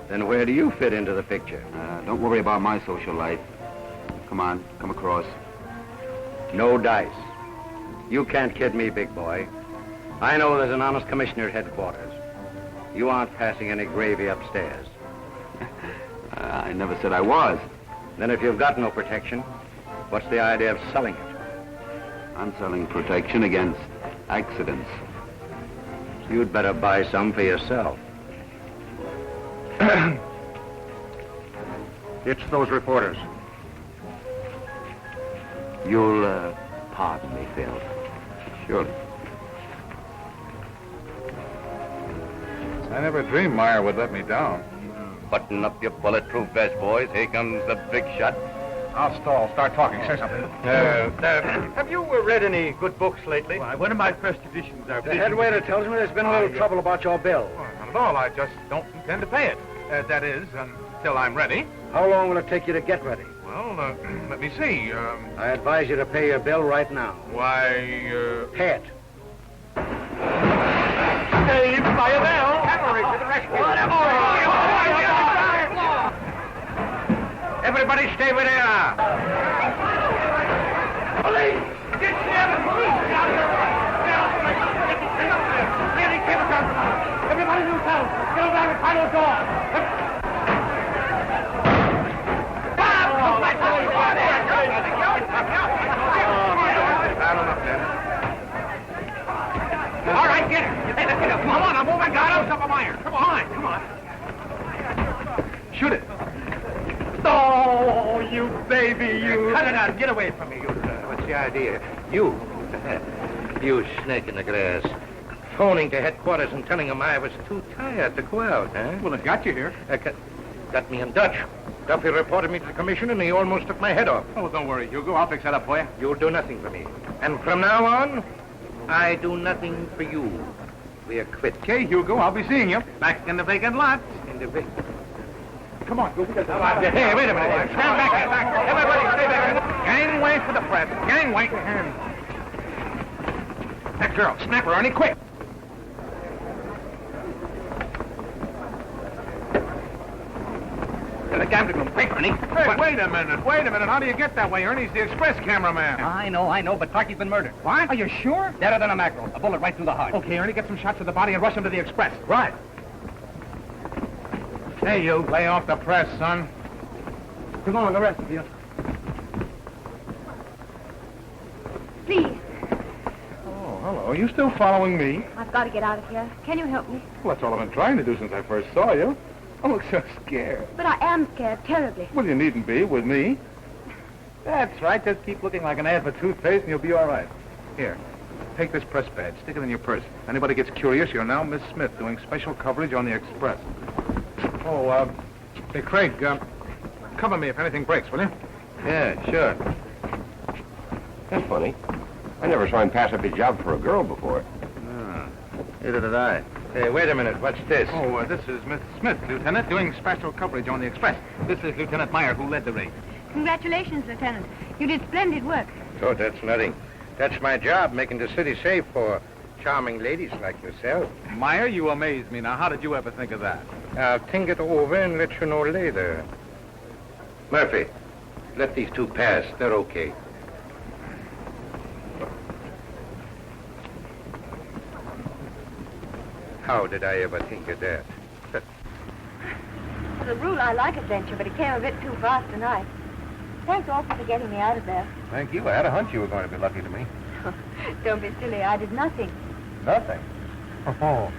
Then where do you fit into the picture? Don't worry about my social life. Come on, come across. No dice. You can't kid me, big boy. I know there's an honest commissioner at headquarters. You aren't passing any gravy upstairs. I never said I was. Then if you've got no protection, what's the idea of selling it? I'm selling protection against accidents. You'd better buy some for yourself. It's those reporters. You'll, pardon me, Phil. Sure. I never dreamed Meyer would let me down. Button up your bulletproof vest, boys. Here comes the big shot. I'll stall. Start talking. Say something. Have you read any good books lately? Why, one of my first editions are... The head waiter tells me there's been a little trouble about your bill. Not at all. I just don't intend to pay it. That is, until I'm ready. How long will it take you to get ready? Well, let me see. I advise you to pay your bill right now. Why, Pay it. Hey, fire bell! Cavalry to the rescue! Everybody stay where they are. Police! Get the police! Everybody move down! Get over the final door! All right, get her. Let's get her. Come on, I'm moving. Got up some iron. Come on, come on. shoot it. Oh, you baby, you. Cut it out. Get away from me, you. What's the idea? You. You snake in the grass. Phoning to headquarters and telling them I was too tired to go out, huh? Well, it got you here. Got me in Dutch. Duffy reported me to the commission and he almost took my head off. Oh, don't worry, Hugo. I'll fix that up for you. You'll do nothing for me. And from now on, I do nothing for you. We're quit. Okay, Hugo, I'll be seeing you. Back in the vacant lot. In the vacant. Come on, go. Hey, wait a minute. Stand back. Everybody stay back. Gangway for the press. Gangway. That girl, snap her, Ernie, quick. The damned room. Quick, Ernie. Hey, wait a minute. How do you get that way? Ernie's the express cameraman. I know, but Clarky's been murdered. What? Are you sure? Deader than a mackerel. A bullet right through the heart. Okay, Ernie, get some shots of the body and rush him to the express. Right. Hey, you. Lay off the press, son. Come on, the rest of you. Please, Oh, hello. Are you still following me? I've got to get out of here. Can you help me? Well, that's all I've been trying to do since I first saw you. I look so scared. But I am scared terribly. Well, you needn't be with me. That's right. Just keep looking like an ad for toothpaste and you'll be all right. Here, take this press badge. Stick it in your purse. If anybody gets curious, you're now Miss Smith doing special coverage on the Express. Oh, hey, Craig, cover me if anything breaks, will you? Yeah, sure. That's funny. I never saw him pass up his job for a girl before. Neither did I. Hey, wait a minute. What's this? Oh, this is Miss Smith, Lieutenant, doing special coverage on the Express. This is Lieutenant Meyer, who led the raid. Congratulations, Lieutenant. You did splendid work. Oh, that's nothing. That's my job, making the city safe for charming ladies like yourself. Meyer, you amaze me. Now, how did you ever think of that? I'll think it over and let you know later. Murphy, let these two pass. They're okay. How did I ever think of that? As a rule, I like adventure, but it came a bit too fast tonight. Thanks awfully for getting me out of there. Thank you. I had a hunch you were going to be lucky to me. Don't be silly. I did nothing. Nothing. Oh,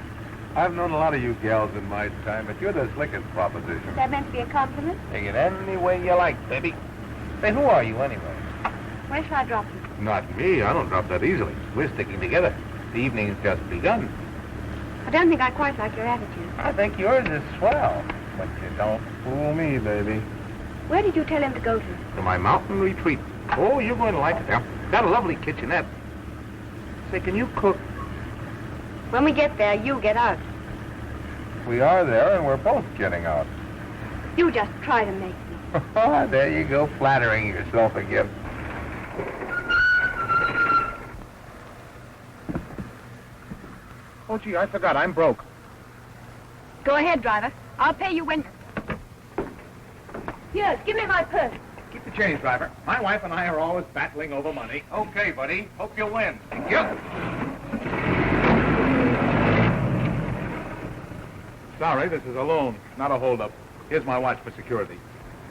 I've known a lot of you gals in my time, but you're the slickest proposition. Is that meant to be a compliment? Take it any way you like, baby. Say, who are you anyway? Where shall I drop you? Not me. I don't drop that easily. We're sticking together. The evening's just begun. I don't think I quite like your attitude. I think yours is swell, but you don't fool me, baby. Where did you tell him to go to? To my mountain retreat. Oh, you're going to like it there. Got a lovely kitchenette. Say, can you cook? When we get there, you get out. We are there, and we're both getting out. You just try to make me. There you go, flattering yourself again. Oh, gee, I forgot. I'm broke. Go ahead, driver. I'll pay you when... Here, give me my purse. Keep the change, driver. My wife and I are always battling over money. Okay, buddy. Hope you'll win. Thank you. Sorry, this is a loan, not a holdup. Here's my watch for security.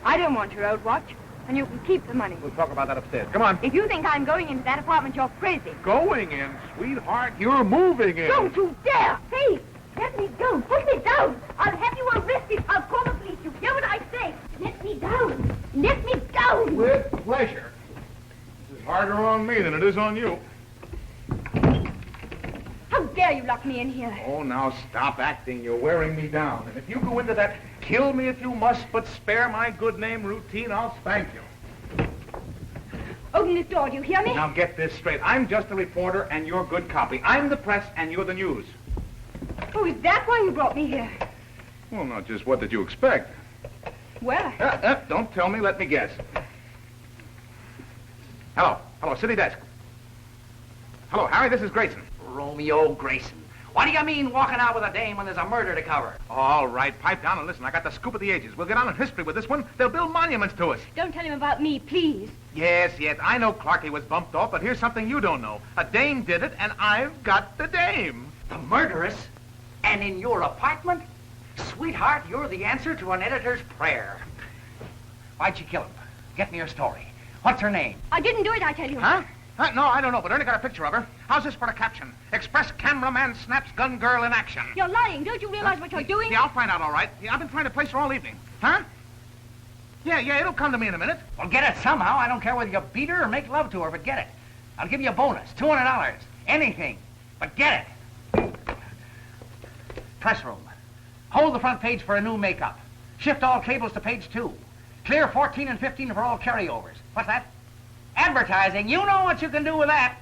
I don't want your old watch, and you can keep the money. We'll talk about that upstairs. Come on. If you think I'm going into that apartment, you're crazy. Going in, sweetheart. You're moving in. Don't you dare! Hey, let me go. Put me down. I'll have you arrested. I'll call the police. You hear what I say? Let me down. Let me down. With pleasure. This is harder on me than it is on you. How dare you lock me in here? Oh, now stop acting. You're wearing me down. And if you go into that kill me if you must, but spare my good name routine, I'll spank you. Open this door. Do you hear me? Now get this straight. I'm just a reporter and you're good copy. I'm the press and you're the news. Oh, is that why you brought me here? Well, not just what did you expect? Well, Don't tell me. Let me guess. Hello. Hello, city desk. Hello, Harry. This is Grayson. Romeo Grayson. What do you mean walking out with a dame when there's a murder to cover? All right, pipe down and listen. I got the scoop of the ages. We'll get on in history with this one. They'll build monuments to us. don't tell him about me, please. Yes. I know Clarkie was bumped off, but here's something you don't know. A dame did it, and I've got the dame. The murderess? And in your apartment? Sweetheart, you're the answer to an editor's prayer. Why'd you kill him? Get me your story. What's her name? I didn't do it, I tell you. Huh? No, I don't know, but Ernie got a picture of her. How's this for a caption? Express cameraman snaps gun girl in action. You're lying. Don't you realize what you're doing? Yeah, I'll find out all right. Yeah, I've been trying to place her all evening. Huh? Yeah, it'll come to me in a minute. Well, get it somehow. I don't care whether you beat her or make love to her, but get it. I'll give you a bonus, $200. Anything. But get it. Press room. Hold the front page for a new makeup. Shift all cables to page 2. Clear 14 and 15 for all carryovers. What's that? Advertising. You know what you can do with that.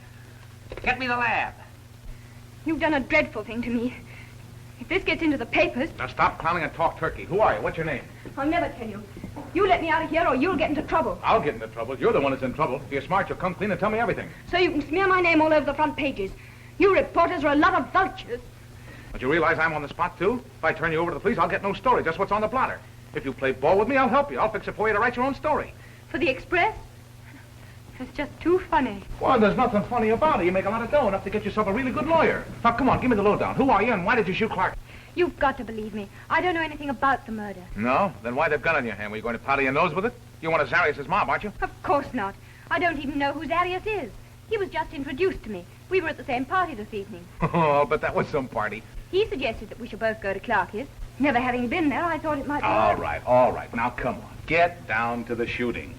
Get me the lab. You've done a dreadful thing to me. If this gets into the papers... Now stop clowning and talk turkey. Who are you? What's your name? I'll never tell you. You let me out of here or you'll get into trouble. I'll get into trouble. You're the one that's in trouble. If you're smart, you'll come clean and tell me everything. So you can smear my name all over the front pages. You reporters are a lot of vultures. But you realize I'm on the spot, too? If I turn you over to the police, I'll get no story, just what's on the blotter. If you play ball with me, I'll help you. I'll fix it for you to write your own story. For the Express? It's just too funny. Well, there's nothing funny about it. You make a lot of dough, enough to get yourself a really good lawyer. Now, come on, give me the lowdown. Who are you and why did you shoot Clark? You've got to believe me. I don't know anything about the murder. No? Then why the gun in your hand? Were you going to powder your nose with it? You're one of Zarius's mob, aren't you? Of course not. I don't even know who Zarius is. He was just introduced to me. We were at the same party this evening. Oh, but that was some party. He suggested that we should both go to Clarkie's. Never having been there, I thought it might be... All right. Now, come on. Get down to the shooting.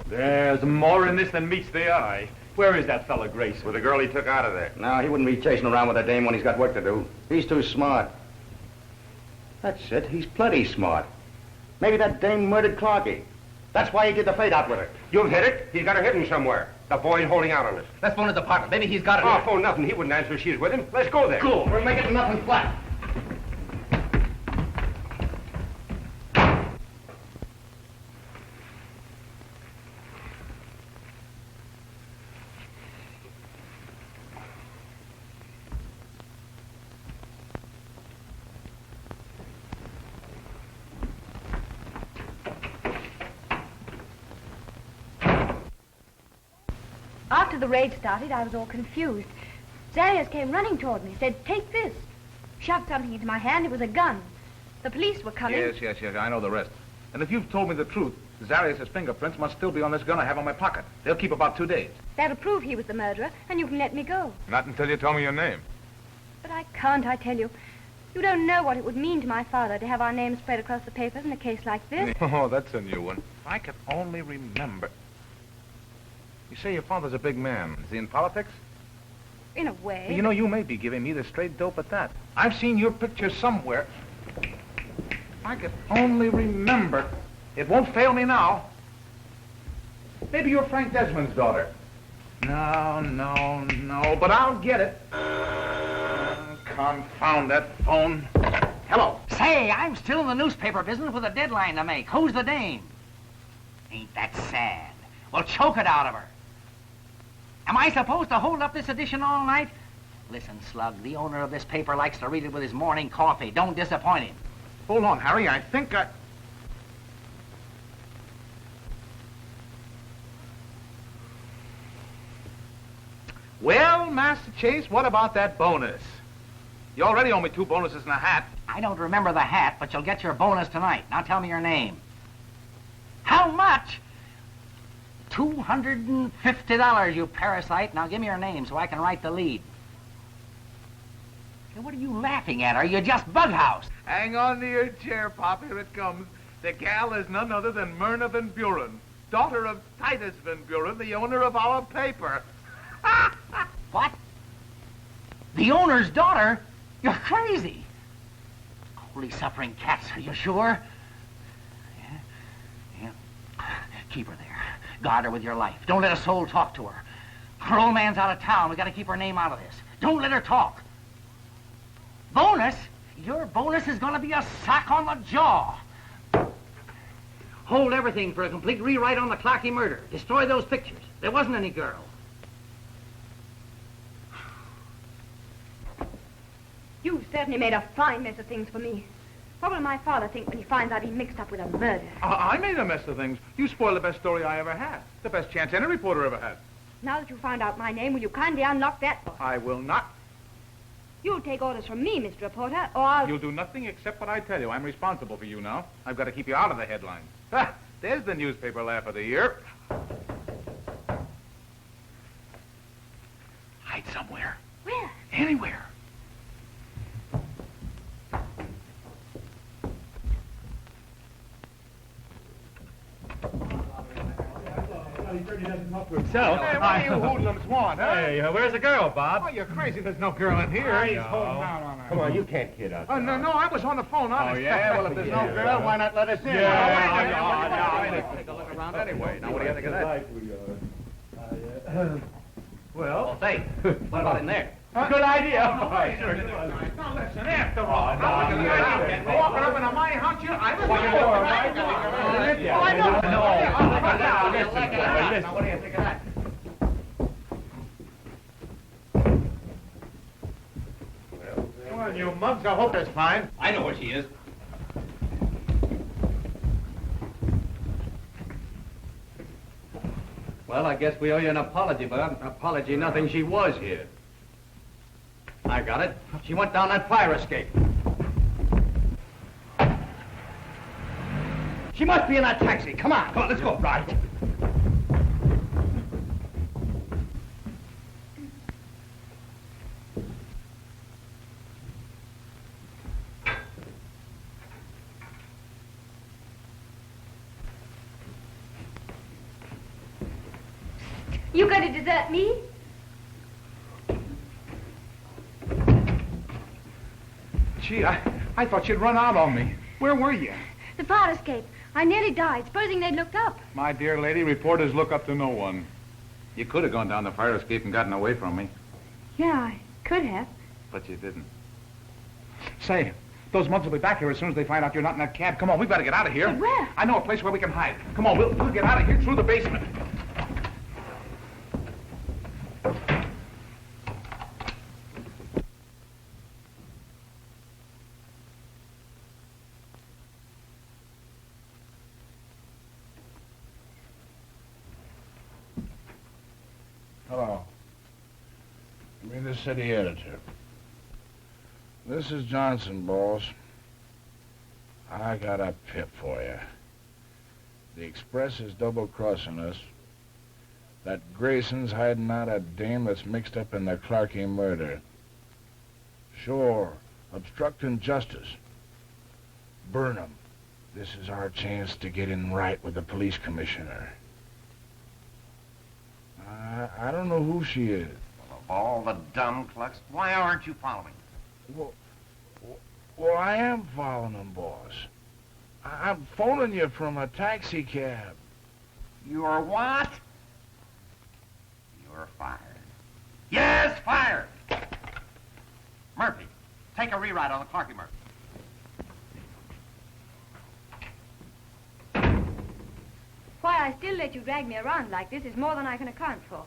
There's more in this than meets the eye. Where is that fella, Grace? With the girl he took out of there. No, he wouldn't be chasing around with a dame when he's got work to do. He's too smart. That's it. He's plenty smart. Maybe that dame murdered Clarkie. That's why he did the fade out with her. You've hit it. He's got her hidden somewhere. The boy's holding out on us. Let's phone the department. Maybe he's got it. Oh, phone nothing. He wouldn't answer if she's with him. Let's go there. Cool. We'll make it nothing flat. After the raid started, I was all confused. Zarius came running toward me, said, "Take this." Shoved something into my hand. It was a gun. The police were coming. Yes, I know the rest. And if you've told me the truth, Zarius' fingerprints must still be on this gun I have in my pocket. They'll keep about 2 days. That'll prove he was the murderer, and you can let me go. Not until you tell me your name. But I can't, I tell you. You don't know what it would mean to my father to have our names spread across the papers in a case like this. Oh, that's a new one. If I could only remember. You say your father's a big man. Is he in politics? In a way. You know, you may be giving me the straight dope at that. I've seen your picture somewhere. If I could only remember. It won't fail me now. Maybe you're Frank Desmond's daughter. No, but I'll get it. Confound that phone. Hello. Say, I'm still in the newspaper business with a deadline to make. Who's the dame? Ain't that sad? Well, choke it out of her. Am I supposed to hold up this edition all night? Listen, Slug, the owner of this paper likes to read it with his morning coffee. Don't disappoint him. Hold on, Harry. I think I... Well, Master Chase, what about that bonus? You already owe me 2 bonuses and a hat. I don't remember the hat, but you'll get your bonus tonight. Now tell me your name. How much? $250, you parasite. Now give me your name so I can write the lead. Hey, what are you laughing at? Are you just bughouse? Hang on to your chair, Pop. Here it comes. The gal is none other than Myrna Van Buren, daughter of Titus Van Buren, the owner of our paper. What? The owner's daughter? You're crazy. Holy suffering cats, are you sure? Yeah. Keep her there. Guard her with your life. Don't let a soul talk to her. Her old man's out of town. We got to keep her name out of this. Don't let her talk. Bonus? Your bonus is going to be a sock on the jaw. Hold everything for a complete rewrite on the Clarkie murder. Destroy those pictures. There wasn't any girl. You certainly made a fine mess of things for me. What will my father think when he finds I've been mixed up with a murder? I made a mess of things. You spoiled the best story I ever had. The best chance any reporter ever had. Now that you found out my name, will you kindly unlock that box? I will not. You'll take orders from me, Mr. Reporter, or I'll... You'll do nothing except what I tell you. I'm responsible for you now. I've got to keep you out of the headlines. Ha! There's the newspaper laugh of the year. Hide somewhere. Where? Anywhere. He doesn't talk to himself. Hey, what do you hoodlums want, huh? Hey, where's the girl, Bob? Oh, you're crazy. There's no girl in here. He's holding out on her. Come on, you can't kid us. Oh, no, I was on the phone, honest. Oh, yeah? Well, if there's no girl, why not let us in? Take a look around anyway. Now, what do you think of that? Well, Say, what about in there? good idea. Now, listen, after all, walking up in a my hunt, you... I was... Now, what do you think of that? Come on, you mugs. I hope that's fine. I know where she is. Well, I guess we owe you an apology, but apology nothing. She was here. I got it. She went down that fire escape. She must be in that taxi. Come on, let's go. Right. You going to desert me? Gee, I thought you'd run out on me. Where were you? The fire escape. I nearly died, supposing they'd looked up. My dear lady, reporters look up to no one. You could have gone down the fire escape and gotten away from me, Yeah, I could have. but you didn't. Say, those mugs will be back here as soon as they find out you're not in that cab. Come on, we've got to get out of here. But where? I know a place where we can hide. Come on, we'll get out of here through the basement. Hello. Me, the city editor. This is Johnson, boss. I got a pip for you. The Express is double-crossing us. That Grayson's hiding out a dame that's mixed up in the Clarkie murder. Sure, obstructing justice. Burn 'em. This is our chance to get in right with the police commissioner. I don't know who she is. Well, of all the dumb clucks, why aren't you following? Well, I am following them, boss. I'm phoning you from a taxi cab. You're what? You're fired. Yes, fired! Murphy, take a rewrite on the Clarkie murder. Why I still let you drag me around like this is more than I can account for.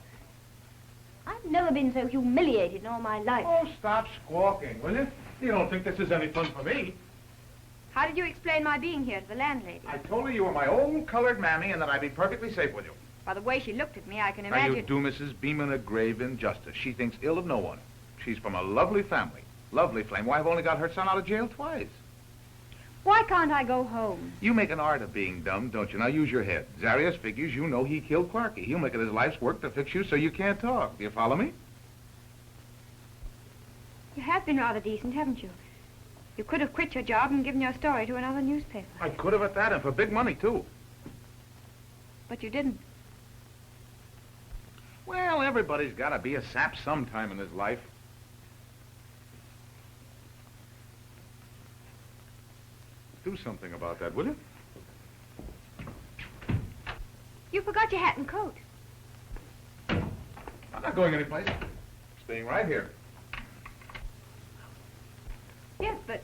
I've never been so humiliated in all my life. Oh, stop squawking, will you? You don't think this is any fun for me. How did you explain my being here to the landlady? I told her you were my old colored mammy and that I'd be perfectly safe with you. By the way she looked at me, I can Now, imagine... you do Mrs. Beeman a grave injustice. She thinks ill of no one. She's from a lovely family. Lovely flame. Why, I've only got her son out of jail twice. Why can't I go home? You make an art of being dumb, don't you? Now use your head. Zarius figures you know he killed Clarkie. He'll make it his life's work to fix you so you can't talk. Do you follow me? You have been rather decent, haven't you? You could have quit your job and given your story to another newspaper. I could have at that, and for big money, too. But you didn't. Well, everybody's got to be a sap sometime in his life. Do something about that, will you? You forgot your hat and coat. I'm not going anyplace. Staying right here. Yes, but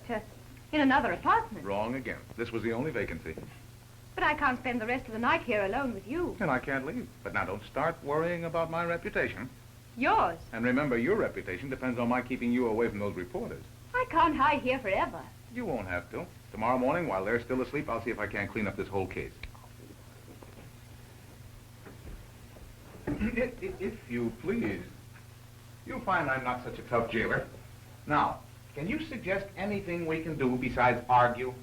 in another apartment. Wrong again. This was the only vacancy. But I can't spend the rest of the night here alone with you. And I can't leave. But now don't start worrying about my reputation. Yours? And remember, your reputation depends on my keeping you away from those reporters. I can't hide here forever. You won't have to. Tomorrow morning, while they're still asleep, I'll see if I can't clean up this whole case. If you please. You'll find I'm not such a tough jailer. Now, can you suggest anything we can do besides argue?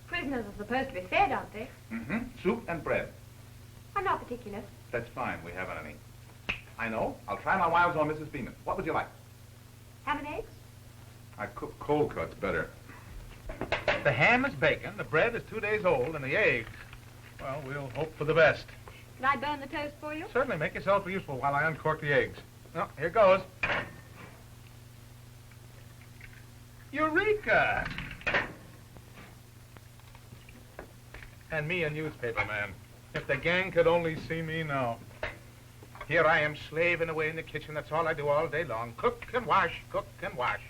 Prisoners are supposed to be fed, aren't they? Mm-hmm. Soup and bread. I'm not particular. That's fine. We haven't any. I know. I'll try my wiles on Mrs. Beeman. What would you like? Ham and eggs? I cook cold cuts better. The ham is bacon, the bread is 2 days old, and the eggs, well, we'll hope for the best. Can I burn the toast for you? Certainly, make yourself useful while I uncork the eggs. Oh, here goes. Eureka! And me a newspaper man. If the gang could only see me now. Here I am slaving away in the kitchen. That's all I do all day long. Cook and wash, cook and wash.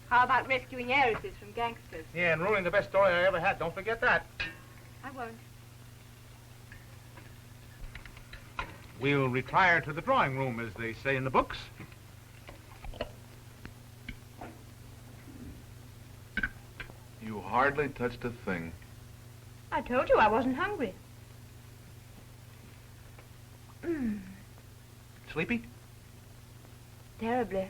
How about rescuing heiresses from gangsters? Yeah, and ruining the best story I ever had. Don't forget that. I won't. We'll retire to the drawing room, as they say in the books. You hardly touched a thing. I told you I wasn't hungry. Sleepy? Terribly.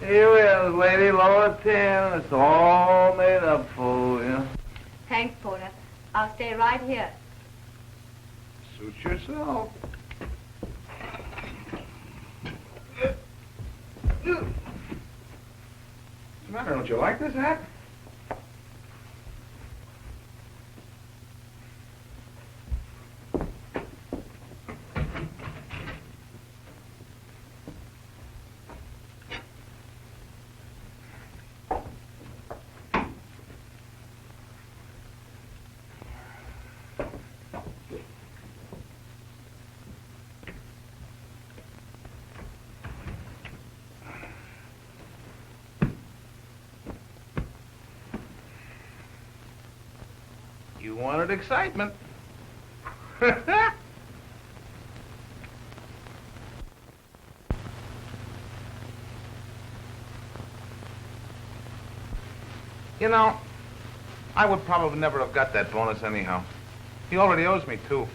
Here is, lady, lower 10. It's all made up for you. Thanks, Porter. I'll stay right here. Suit yourself. What's the matter? Don't you like this hat? You wanted excitement. You know, I would probably never have got that bonus anyhow. He already owes me 2.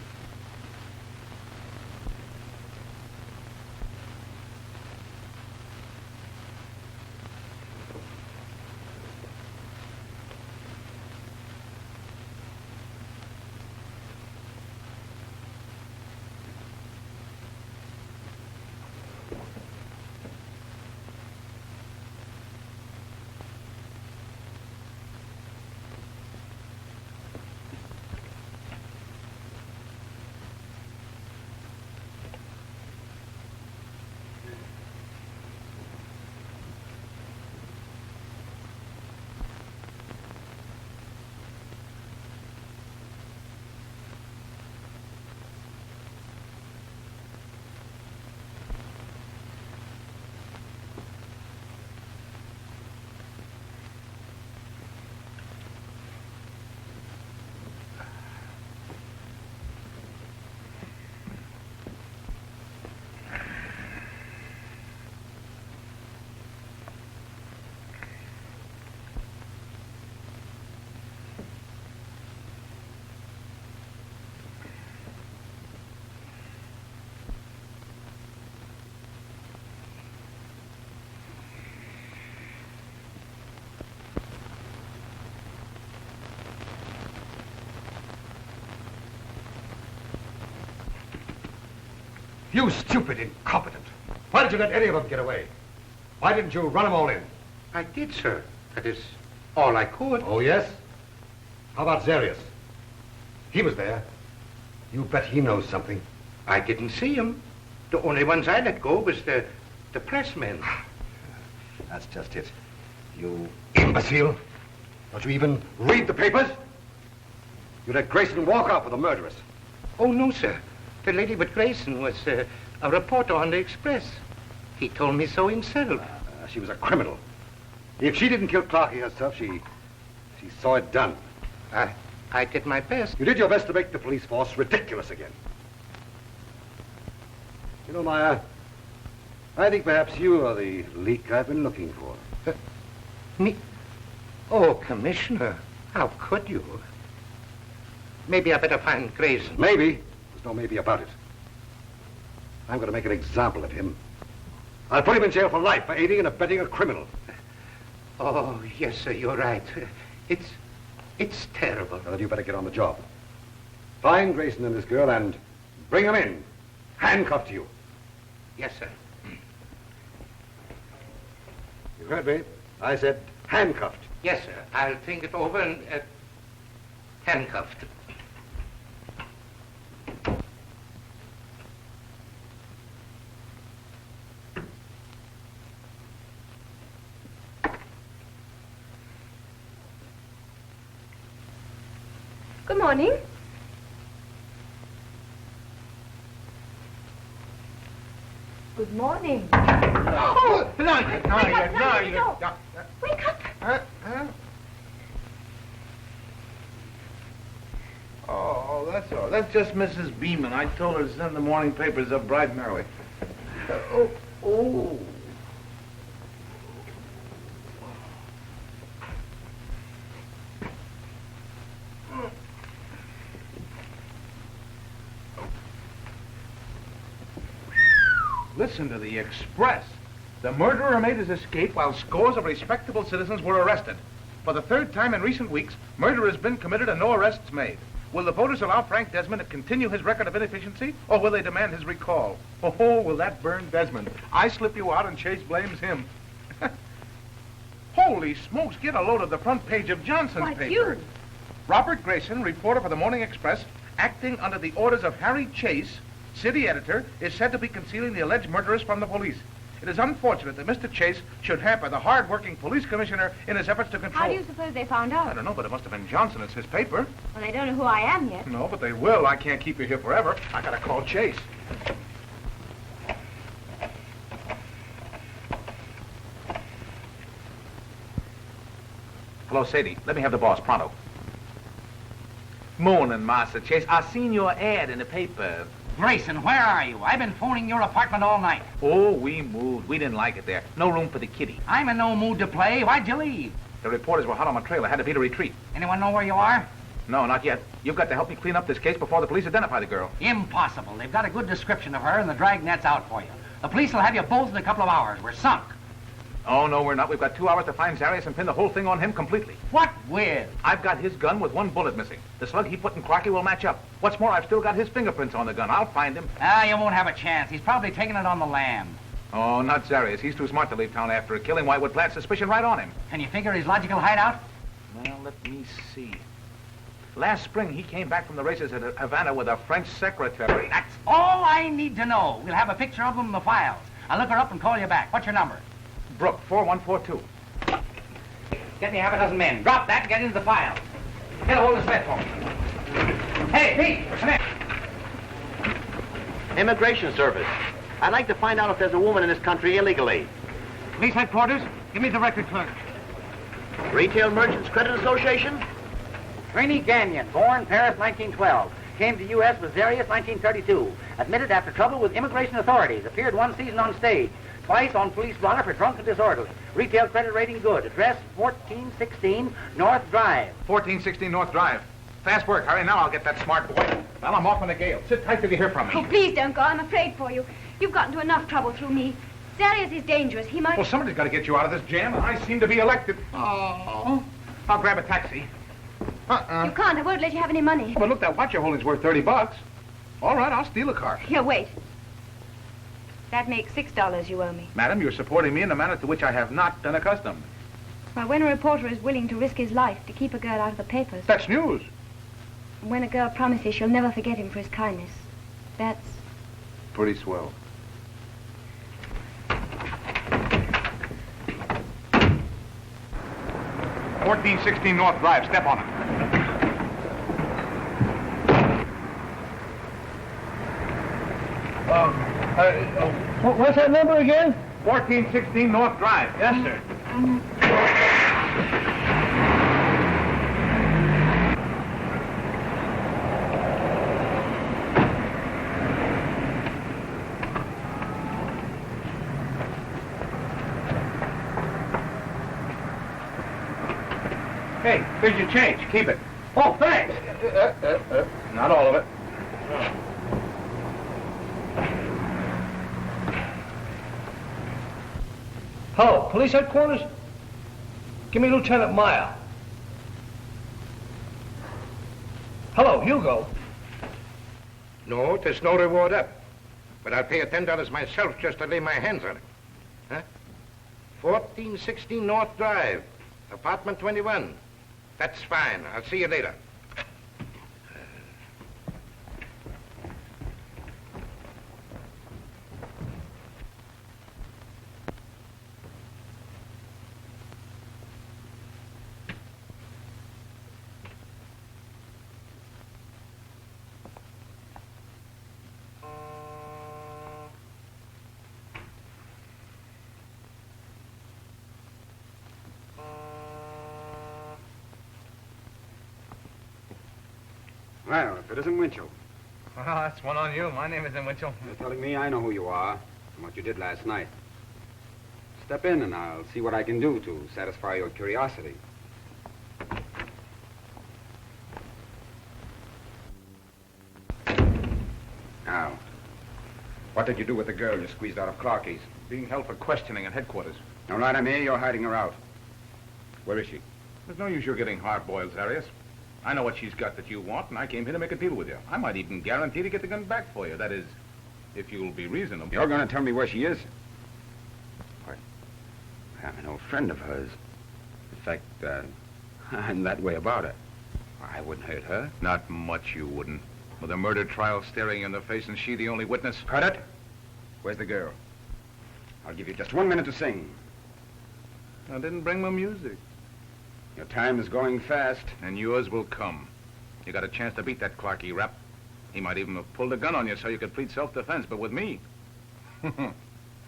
You stupid incompetent. Why did you let any of them get away? Why didn't you run them all in? I did, sir. That is all I could. Oh, yes? How about Zarius? He was there. You bet he knows something. I didn't see him. The only ones I let go was the pressmen. That's just it. You imbecile. Don't you even read the papers? You let Grayson walk out with the murderers. Oh, no, sir. The lady with Grayson was a reporter on the Express. He told me so himself. She was a criminal. If she didn't kill Clarkie herself, she saw it done. I did my best. You did your best to make the police force ridiculous again. You know, Meyer, I think perhaps you are the leak I've been looking for. Me? Oh, Commissioner, how could you? Maybe I better find Grayson. Maybe. There's no maybe about it. I'm going to make an example of him. I'll put him in jail for life for aiding and abetting a criminal. Oh, yes, sir, you're right. It's terrible. Well, then you better get on the job. Find Grayson and this girl and bring them in. Handcuffed to you. Yes, sir. You heard me. I said handcuffed. Yes, sir. I'll think it over and handcuffed. Good morning. Good morning. Oh, no, Wake up. Oh, that's all. That's just Mrs. Beeman. I told her to send the morning papers up bright and early. Oh. Listen to the Express. The murderer made his escape while scores of respectable citizens were arrested. For the 3rd time in recent weeks, murder has been committed and no arrests made. Will the voters allow Frank Desmond to continue his record of inefficiency, or will they demand his recall? Oh, will that burn Desmond? I slip you out and Chase blames him. Holy smokes, get a load of the front page of Johnson's paper. You? Robert Grayson, reporter for the Morning Express, acting under the orders of Harry Chase, city editor, is said to be concealing the alleged murderers from the police. It is unfortunate that Mr. Chase should hamper the hard-working police commissioner in his efforts to control... How do you suppose they found out? I don't know, but it must have been Johnson. It's his paper. Well, they don't know who I am yet. No, but they will. I can't keep you here forever. I gotta call Chase. Hello, Sadie. Let me have the boss, pronto. Morning, Master Chase. I seen your ad in the paper. Grayson, where are you? I've been phoning your apartment all night. Oh, we moved. We didn't like it there. No room for the kitty. I'm in no mood to play. Why'd you leave? The reporters were hot on my trail. I had to beat a retreat. Anyone know where you are? No, not yet. You've got to help me clean up this case before the police identify the girl. Impossible. They've got a good description of her, and the dragnet's out for you. The police will have you both in a couple of hours. We're sunk. Oh, no, we're not. We've got 2 hours to find Zarius and pin the whole thing on him completely. What with? I've got his gun with 1 bullet missing. The slug he put in Clarky will match up. What's more, I've still got his fingerprints on the gun. I'll find him. You won't have a chance. He's probably taking it on the lam. Oh, not Zarius. He's too smart to leave town after a killing. Why would plant suspicion right on him? Can you figure his logical hideout? Well, let me see. Last spring, he came back from the races at Havana with a French secretary. That's all I need to know. We'll have a picture of him in the files. I'll look her up and call you back. What's your number? Brooke, 4142. Get me half a dozen men. Drop that and get into the files. Get a hold of Smith for me. Hey, Pete, come here. Immigration Service. I'd like to find out if there's a woman in this country illegally. Police headquarters, give me the record clerk. Retail Merchants Credit Association? Rainey Gagnon, born Paris 1912. Came to U.S. with Zarius 1932. Admitted after trouble with immigration authorities. Appeared 1 season on stage. Twice on police blotter for drunk and disorderly. Retail credit rating good. Address 1416 North Drive. 1416 North Drive. Fast work. Hurry now. I'll get that smart boy. Well, I'm off on a gale. Sit tight till you hear from me. Oh, please don't go. I'm afraid for you. You've gotten into enough trouble through me. Zarius is dangerous. He might... Well, somebody's got to get you out of this jam, and I seem to be elected. Oh. I'll grab a taxi. You can't. I won't let you have any money. But look, that watch you're holding's worth $30. All right, I'll steal a car. Here, wait. That makes $6 you owe me. Madam, you're supporting me in a manner to which I have not been accustomed. Well, when a reporter is willing to risk his life to keep a girl out of the papers... That's news. And when a girl promises she'll never forget him for his kindness, that's... Pretty swell. $1416 North Drive. Step on it. What's that number again? 1416 North Drive. Yes, sir. Hey, here's your change. Keep it. Oh, thanks. Not all of it. Hello, police headquarters? Give me Lieutenant Meyer. Hello, Hugo. No, there's no reward up. But I'll pay you $10 myself just to lay my hands on it. Huh? 1416 North Drive, apartment 21. That's fine. I'll see you later. Well, if it isn't Winchell. Well, that's one on you. My name isn't Winchell. You're telling me I know who you are and what you did last night. Step in and I'll see what I can do to satisfy your curiosity. Now, what did you do with the girl you squeezed out of Clarky's? Being held for questioning at headquarters. All right, I'm here. You're hiding her out. Where is she? There's no use you're getting hard-boiled, Zarius. I know what she's got that you want, and I came here to make a deal with you. I might even guarantee to get the gun back for you. That is, if you'll be reasonable. You're going to tell me where she is? Why, I'm an old friend of hers. In fact, I'm that way about her. I wouldn't hurt her. Not much you wouldn't. With a murder trial staring you in the face and she the only witness. Cut it. Where's the girl? I'll give you just 1 minute to sing. I didn't bring my music. Your time is going fast. And yours will come. You got a chance to beat that Clarky rap. He might even have pulled a gun on you so you could plead self-defense, but with me,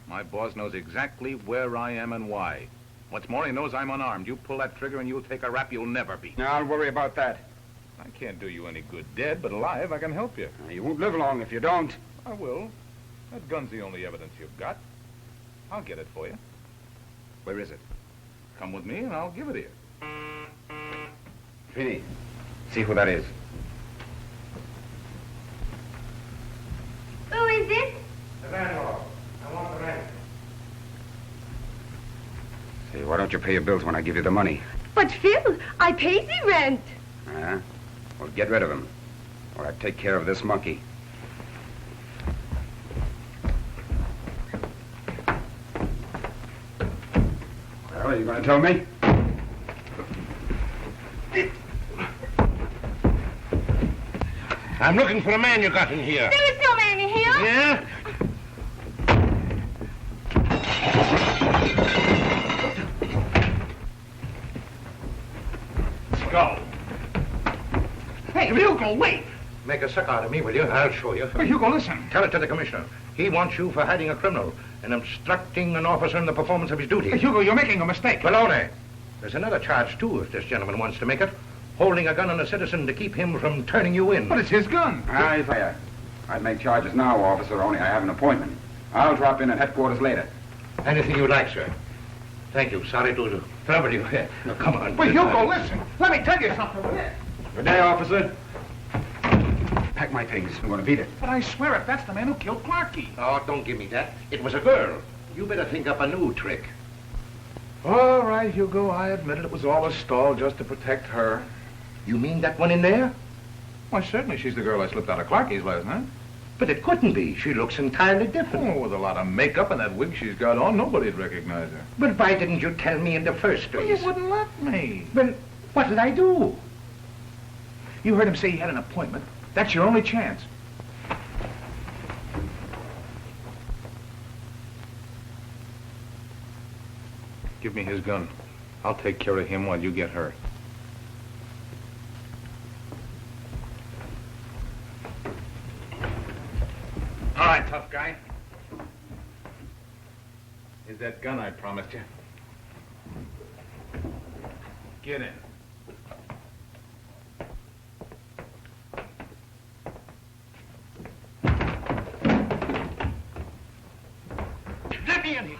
my boss knows exactly where I am and why. What's more, he knows I'm unarmed. You pull that trigger and you'll take a rap you'll never beat. Now, I'll worry about that. I can't do you any good dead, but alive I can help you. You won't live long if you don't. I will. That gun's the only evidence you've got. I'll get it for you. Where is it? Come with me and I'll give it to you. Tweety, see who that is. Who is it? The landlord. I want the rent. Say, why don't you pay your bills when I give you the money? But Phil, I paid the rent. Huh? Well, get rid of him, or I take care of this monkey. Well, are you going to tell me? I'm looking for a man you got in here. There is no man in here. Yeah? Let's go. Hey, Hugo, wait. Make a suck out of me, will you? I'll show you. Hey, Hugo, listen. Tell it to the commissioner. He wants you for hiding a criminal and obstructing an officer in the performance of his duty. Hey, Hugo, you're making a mistake. Baloney. There's another charge, too, if this gentleman wants to make it. Holding a gun on a citizen to keep him from turning you in. But it's his gun. I'd make charges now, officer, only I have an appointment. I'll drop in at headquarters later. Anything you like, sir. Thank you. Sorry to trouble you. Now, come on. Wait, Hugo, listen. Let me tell you something. Good day, officer. Pack my things. I'm going to beat it. But I swear it, that's the man who killed Clarkie. Oh, don't give me that. It was a girl. You better think up a new trick. All right, Hugo, I admit it was all a stall just to protect her. You mean that one in there? Why, certainly she's the girl I slipped out of Clarkie's last night. But it couldn't be. She looks entirely different. Oh, with a lot of makeup and that wig she's got on, nobody'd recognize her. But why didn't you tell me in the first place? Well, you wouldn't let me. Well, what did I do? You heard him say he had an appointment. That's your only chance. Give me his gun. I'll take care of him while you get her. All right, tough guy. Here's that gun I promised you. Get in. Let me in here.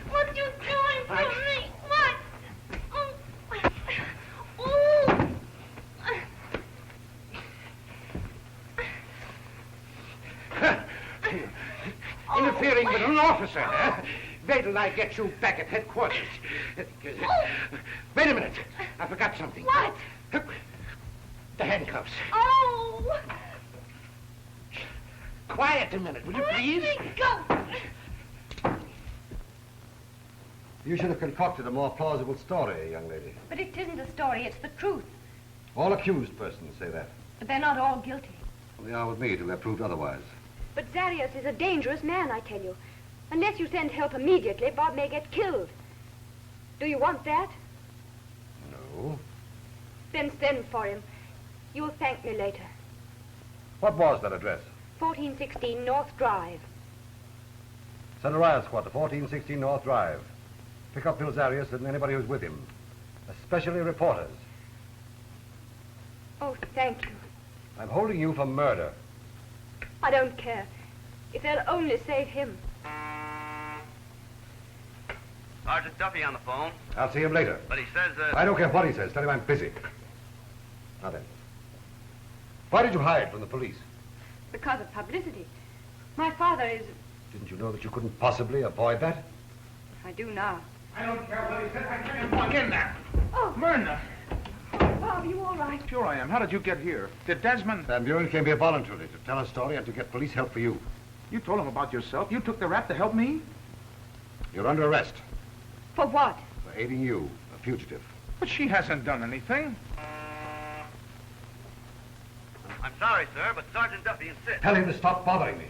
What you doing to me? What? Oh. Interfering with an officer, huh? Wait till I get you back at headquarters. Wait a minute. I forgot something. What? The handcuffs. Oh. Quiet a minute, will you please? Let me go. You should have concocted a more plausible story, young lady. But it isn't a story, it's the truth. All accused persons say that. But they're not all guilty. Well, they are with me till they're proved otherwise. But Zarius is a dangerous man, I tell you. Unless you send help immediately, Bob may get killed. Do you want that? No. Then send for him. You'll thank me later. What was that address? 1416 North Drive. Send a riot squad to 1416 North Drive. Pick up Bill Zarius and anybody who's with him. Especially reporters. Oh, thank you. I'm holding you for murder. I don't care. If they'll only save him. Sergeant Duffy on the phone. I'll see him later. But he says, I don't care what he says. Tell him I'm busy. Now then. Why did you hide from the police? Because of publicity. My father is... Didn't you know that you couldn't possibly avoid that? I do now. I don't care what he said. I can't walk in there. Oh. Myrna. Bob, you all right? Sure I am. How did you get here? Did Desmond... Van Buren came here voluntarily to tell a story and to get police help for you. You told him about yourself. You took the rap to help me? You're under arrest For what? for aiding you, a fugitive. But she hasn't done anything. I'm sorry, sir, but Sergeant Duffy insists. Tell him to stop bothering me.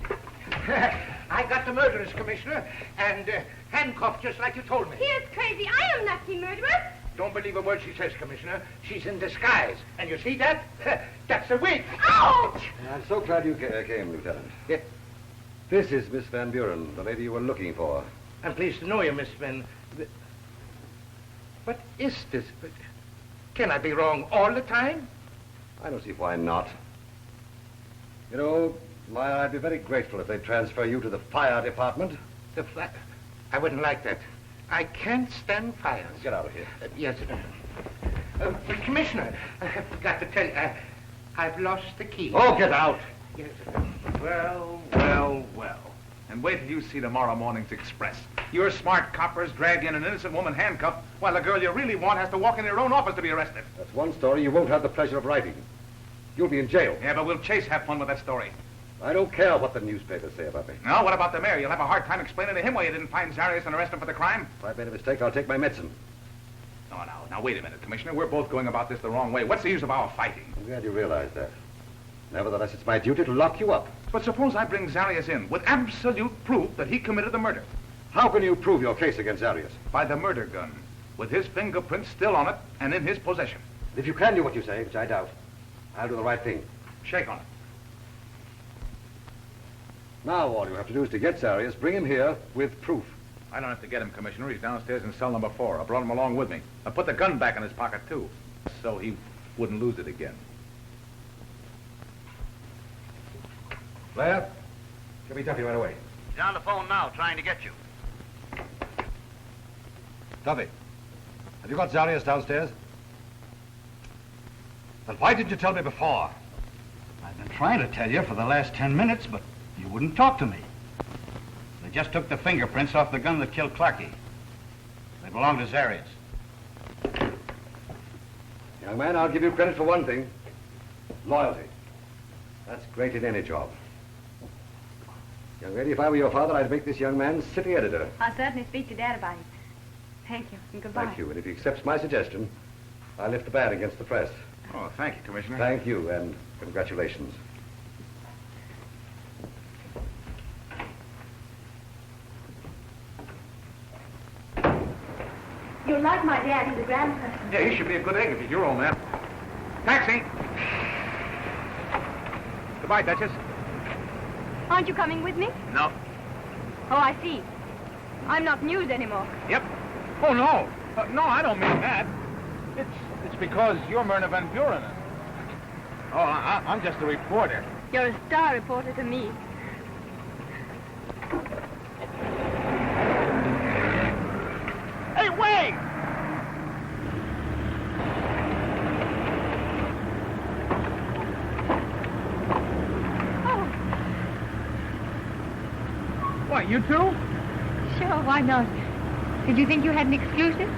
I got the murderers, Commissioner, and handcuffed just like you told me. He is crazy. I am not the murderer. Don't believe a word she says, Commissioner. She's in disguise. And you see that? That's a wig. Ouch! I'm so glad you came, Lieutenant. Yes. This is Miss Van Buren, the lady you were looking for. I'm pleased to know you, Miss Van. What is this? Can I be wrong all the time? I don't see why not. You know, Why, I'd be very grateful if they'd transfer you to the fire department. I wouldn't like that. I can't stand fires. Get out of here. Yes. Commissioner, I forgot to tell you, I've lost the key. Oh, get out. Yes. Well, well, well. And wait till you see tomorrow morning's Express. Your smart coppers drag in an innocent woman handcuffed while the girl you really want has to walk into her own office to be arrested. That's one story you won't have the pleasure of writing. You'll be in jail. Yeah, but we'll have fun with that story. I don't care what the newspapers say about me. No, what about the mayor? You'll have a hard time explaining to him why you didn't find Zarius and arrest him for the crime. If I've made a mistake, I'll take my medicine. No, now, wait a minute, Commissioner. We're both going about this the wrong way. What's the use of our fighting? I'm glad you realize that. Nevertheless, it's my duty to lock you up. But suppose I bring Zarius in with absolute proof that he committed the murder. How can you prove your case against Zarius? By the murder gun, with his fingerprints still on it and in his possession. If you can do what you say, which I doubt, I'll do the right thing. Shake on it. Now all you have to do is to get Zarius, bring him here with proof. I don't have to get him, Commissioner. He's downstairs in cell number 4. I brought him along with me. I put the gun back in his pocket, too, so he wouldn't lose it again. Blair, get me Duffy right away. He's on the phone now, trying to get you. Duffy, have you got Zarius downstairs? Then why didn't you tell me before? I've been trying to tell you for the last 10 minutes, but you wouldn't talk to me. They just took the fingerprints off the gun that killed Clarkie. They belong to Zarius. Young man, I'll give you credit for one thing. Loyalty. That's great in any job. Young lady, if I were your father, I'd make this young man city editor. I'll certainly speak to Dad about it. Thank you, and goodbye. Thank you, and if he accepts my suggestion, I'll lift the ban against the press. Oh, thank you, Commissioner. Thank you, and congratulations. You're like my dad. He's a grand person. Yeah, he should be a good egg if he's your old man. Taxi! Goodbye, Duchess. Aren't you coming with me? No. Oh, I see. I'm not news anymore. Yep. Oh, no. No, I don't mean that. It's because you're Myrna Van Buren. Oh, I'm just a reporter. You're a star reporter to me. Hey, wait! Oh. What, you too? Sure, why not? Did you think you had an exclusive?